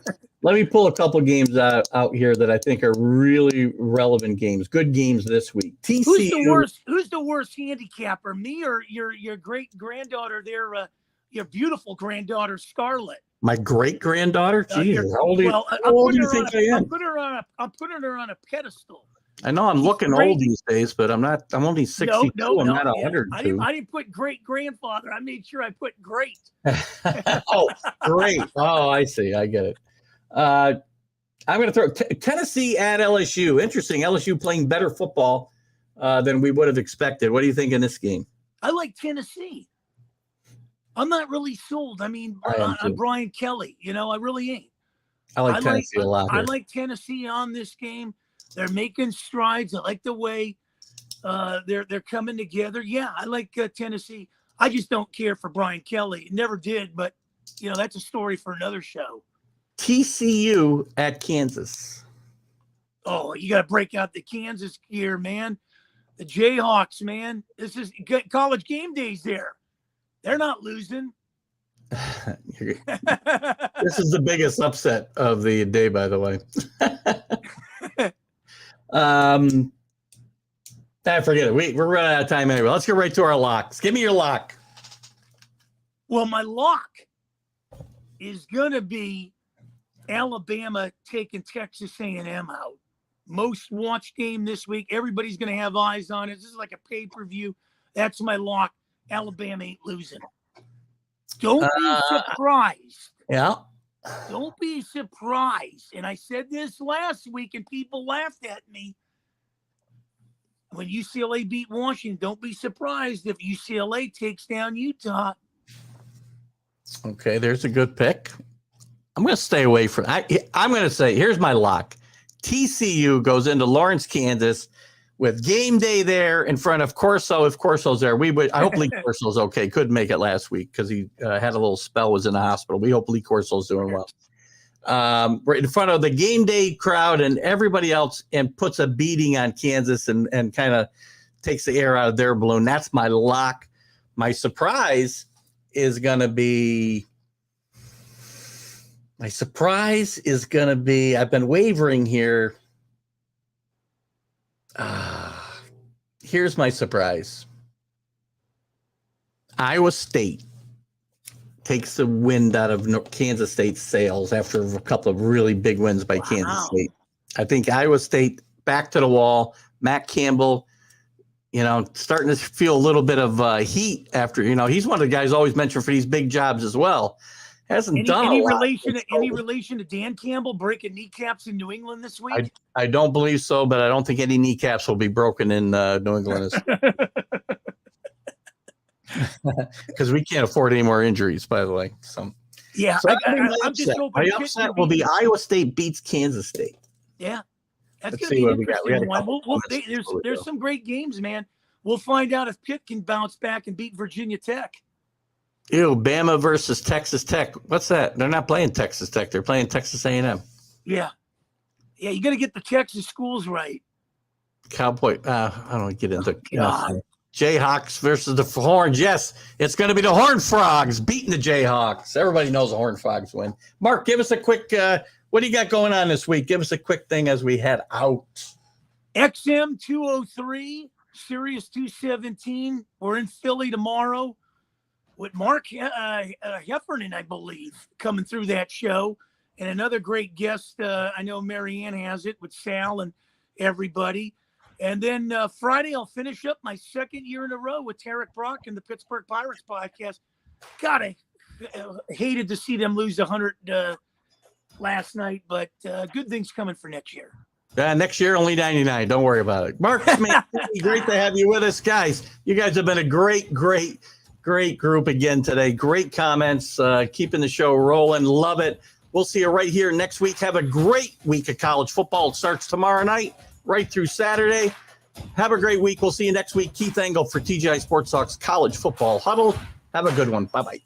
[SPEAKER 2] pull a couple of games out here that I think are really relevant games. Good games this week. TCU.
[SPEAKER 3] Who's the worst handicapper? Me or your great granddaughter there? Your beautiful granddaughter Scarlett.
[SPEAKER 2] My great granddaughter. Jesus, how old do you think I am?
[SPEAKER 3] I'm putting her on a pedestal.
[SPEAKER 2] I know I'm looking old these days, but I'm not. I'm only 62. I'm not 102.
[SPEAKER 3] I didn't put great grandfather. I made sure I put great.
[SPEAKER 2] Oh, great. Oh, I see. I get it. I'm going to throw Tennessee at LSU. Interesting. LSU playing better football than we would have expected. What do you think in this game?
[SPEAKER 3] I like Tennessee. I'm not really sold. I mean, on Brian Kelly. I really ain't.
[SPEAKER 2] I like Tennessee a lot.
[SPEAKER 3] I like Tennessee on this game. They're making strides. I like the way they're coming together. Yeah, I like Tennessee. I just don't care for Brian Kelly. Never did, but that's a story for another show.
[SPEAKER 2] TCU at Kansas.
[SPEAKER 3] Oh, you got to break out the Kansas gear, man. The Jayhawks, man. This is college game days there. They're not losing.
[SPEAKER 2] This is the biggest upset of the day, by the way. I forget it. We're running out of time anyway. Let's get right to our locks. Give me your lock.
[SPEAKER 3] Well, my lock is going to be Alabama taking Texas A&M out. Most watched game this week. Everybody's going to have eyes on it. This is like a pay-per-view. That's my lock. Alabama ain't losing. Don't be surprised.
[SPEAKER 2] Yeah.
[SPEAKER 3] Don't be surprised. And I said this last week, and people laughed at me. When UCLA beat Washington, don't be surprised if UCLA takes down Utah.
[SPEAKER 2] Okay, there's a good pick. I'm going to stay away from I'm going to say, here's my lock. TCU goes into Lawrence, Kansas with game day there in front of Corso. If Corso's there, I hope Lee Corso's okay. Couldn't make it last week because he had a little spell, was in the hospital. We hope Lee Corso's doing well. Right in front of the game day crowd and everybody else, and puts a beating on Kansas and kind of takes the air out of their balloon. That's my lock. My surprise is going to be I've been wavering here. Here's my surprise. Iowa State takes the wind out of Kansas State's sails after a couple of really big wins by Kansas State. I think Iowa State back to the wall. Matt Campbell, starting to feel a little bit of heat after, he's one of the guys always mentioned for these big jobs as well. Hasn't done
[SPEAKER 3] any
[SPEAKER 2] a lot.
[SPEAKER 3] Any relation to Dan Campbell breaking kneecaps in New England this week?
[SPEAKER 2] I don't believe so, but I don't think any kneecaps will be broken in New England. Because we can't afford any more injuries, by the way.
[SPEAKER 3] Yeah, I'm just hoping.
[SPEAKER 2] My upset will be Iowa State beats Kansas State.
[SPEAKER 3] Yeah, that's going to be an interesting one. There's some great games, man. We'll find out if Pitt can bounce back and beat Virginia Tech.
[SPEAKER 2] Ew, Bama versus Texas Tech. What's that? They're not playing Texas Tech. They're playing Texas A&M.
[SPEAKER 3] Yeah. Yeah, you got to get the Texas schools right.
[SPEAKER 2] Cowboy. I don't get into
[SPEAKER 3] God.
[SPEAKER 2] Jayhawks versus the Horns. Yes, it's going to be the Horned Frogs beating the Jayhawks. Everybody knows the Horned Frogs win. Mark, give us a quick. What do you got going on this week? Give us a quick thing as we head out.
[SPEAKER 3] XM 203, Sirius 217. We're in Philly tomorrow with Mark Heffernan, I believe, coming through that show. And another great guest, I know Marianne has it, with Sal and everybody. And then Friday, I'll finish up my second year in a row with Tarek Brock and the Pittsburgh Pirates podcast. God, I hated to see them lose 100 last night, but good things coming for next year.
[SPEAKER 2] Next year, only 99. Don't worry about it. Mark, great to have you with us, guys. You guys have been a great group again today. Great comments, keeping the show rolling. Love it. We'll see you right here next week. Have a great week of college football. It starts tomorrow night, right through Saturday. Have a great week. We'll see you next week. Keith Engel for TGI Sports Talks College Football Huddle. Have a good one. Bye-bye.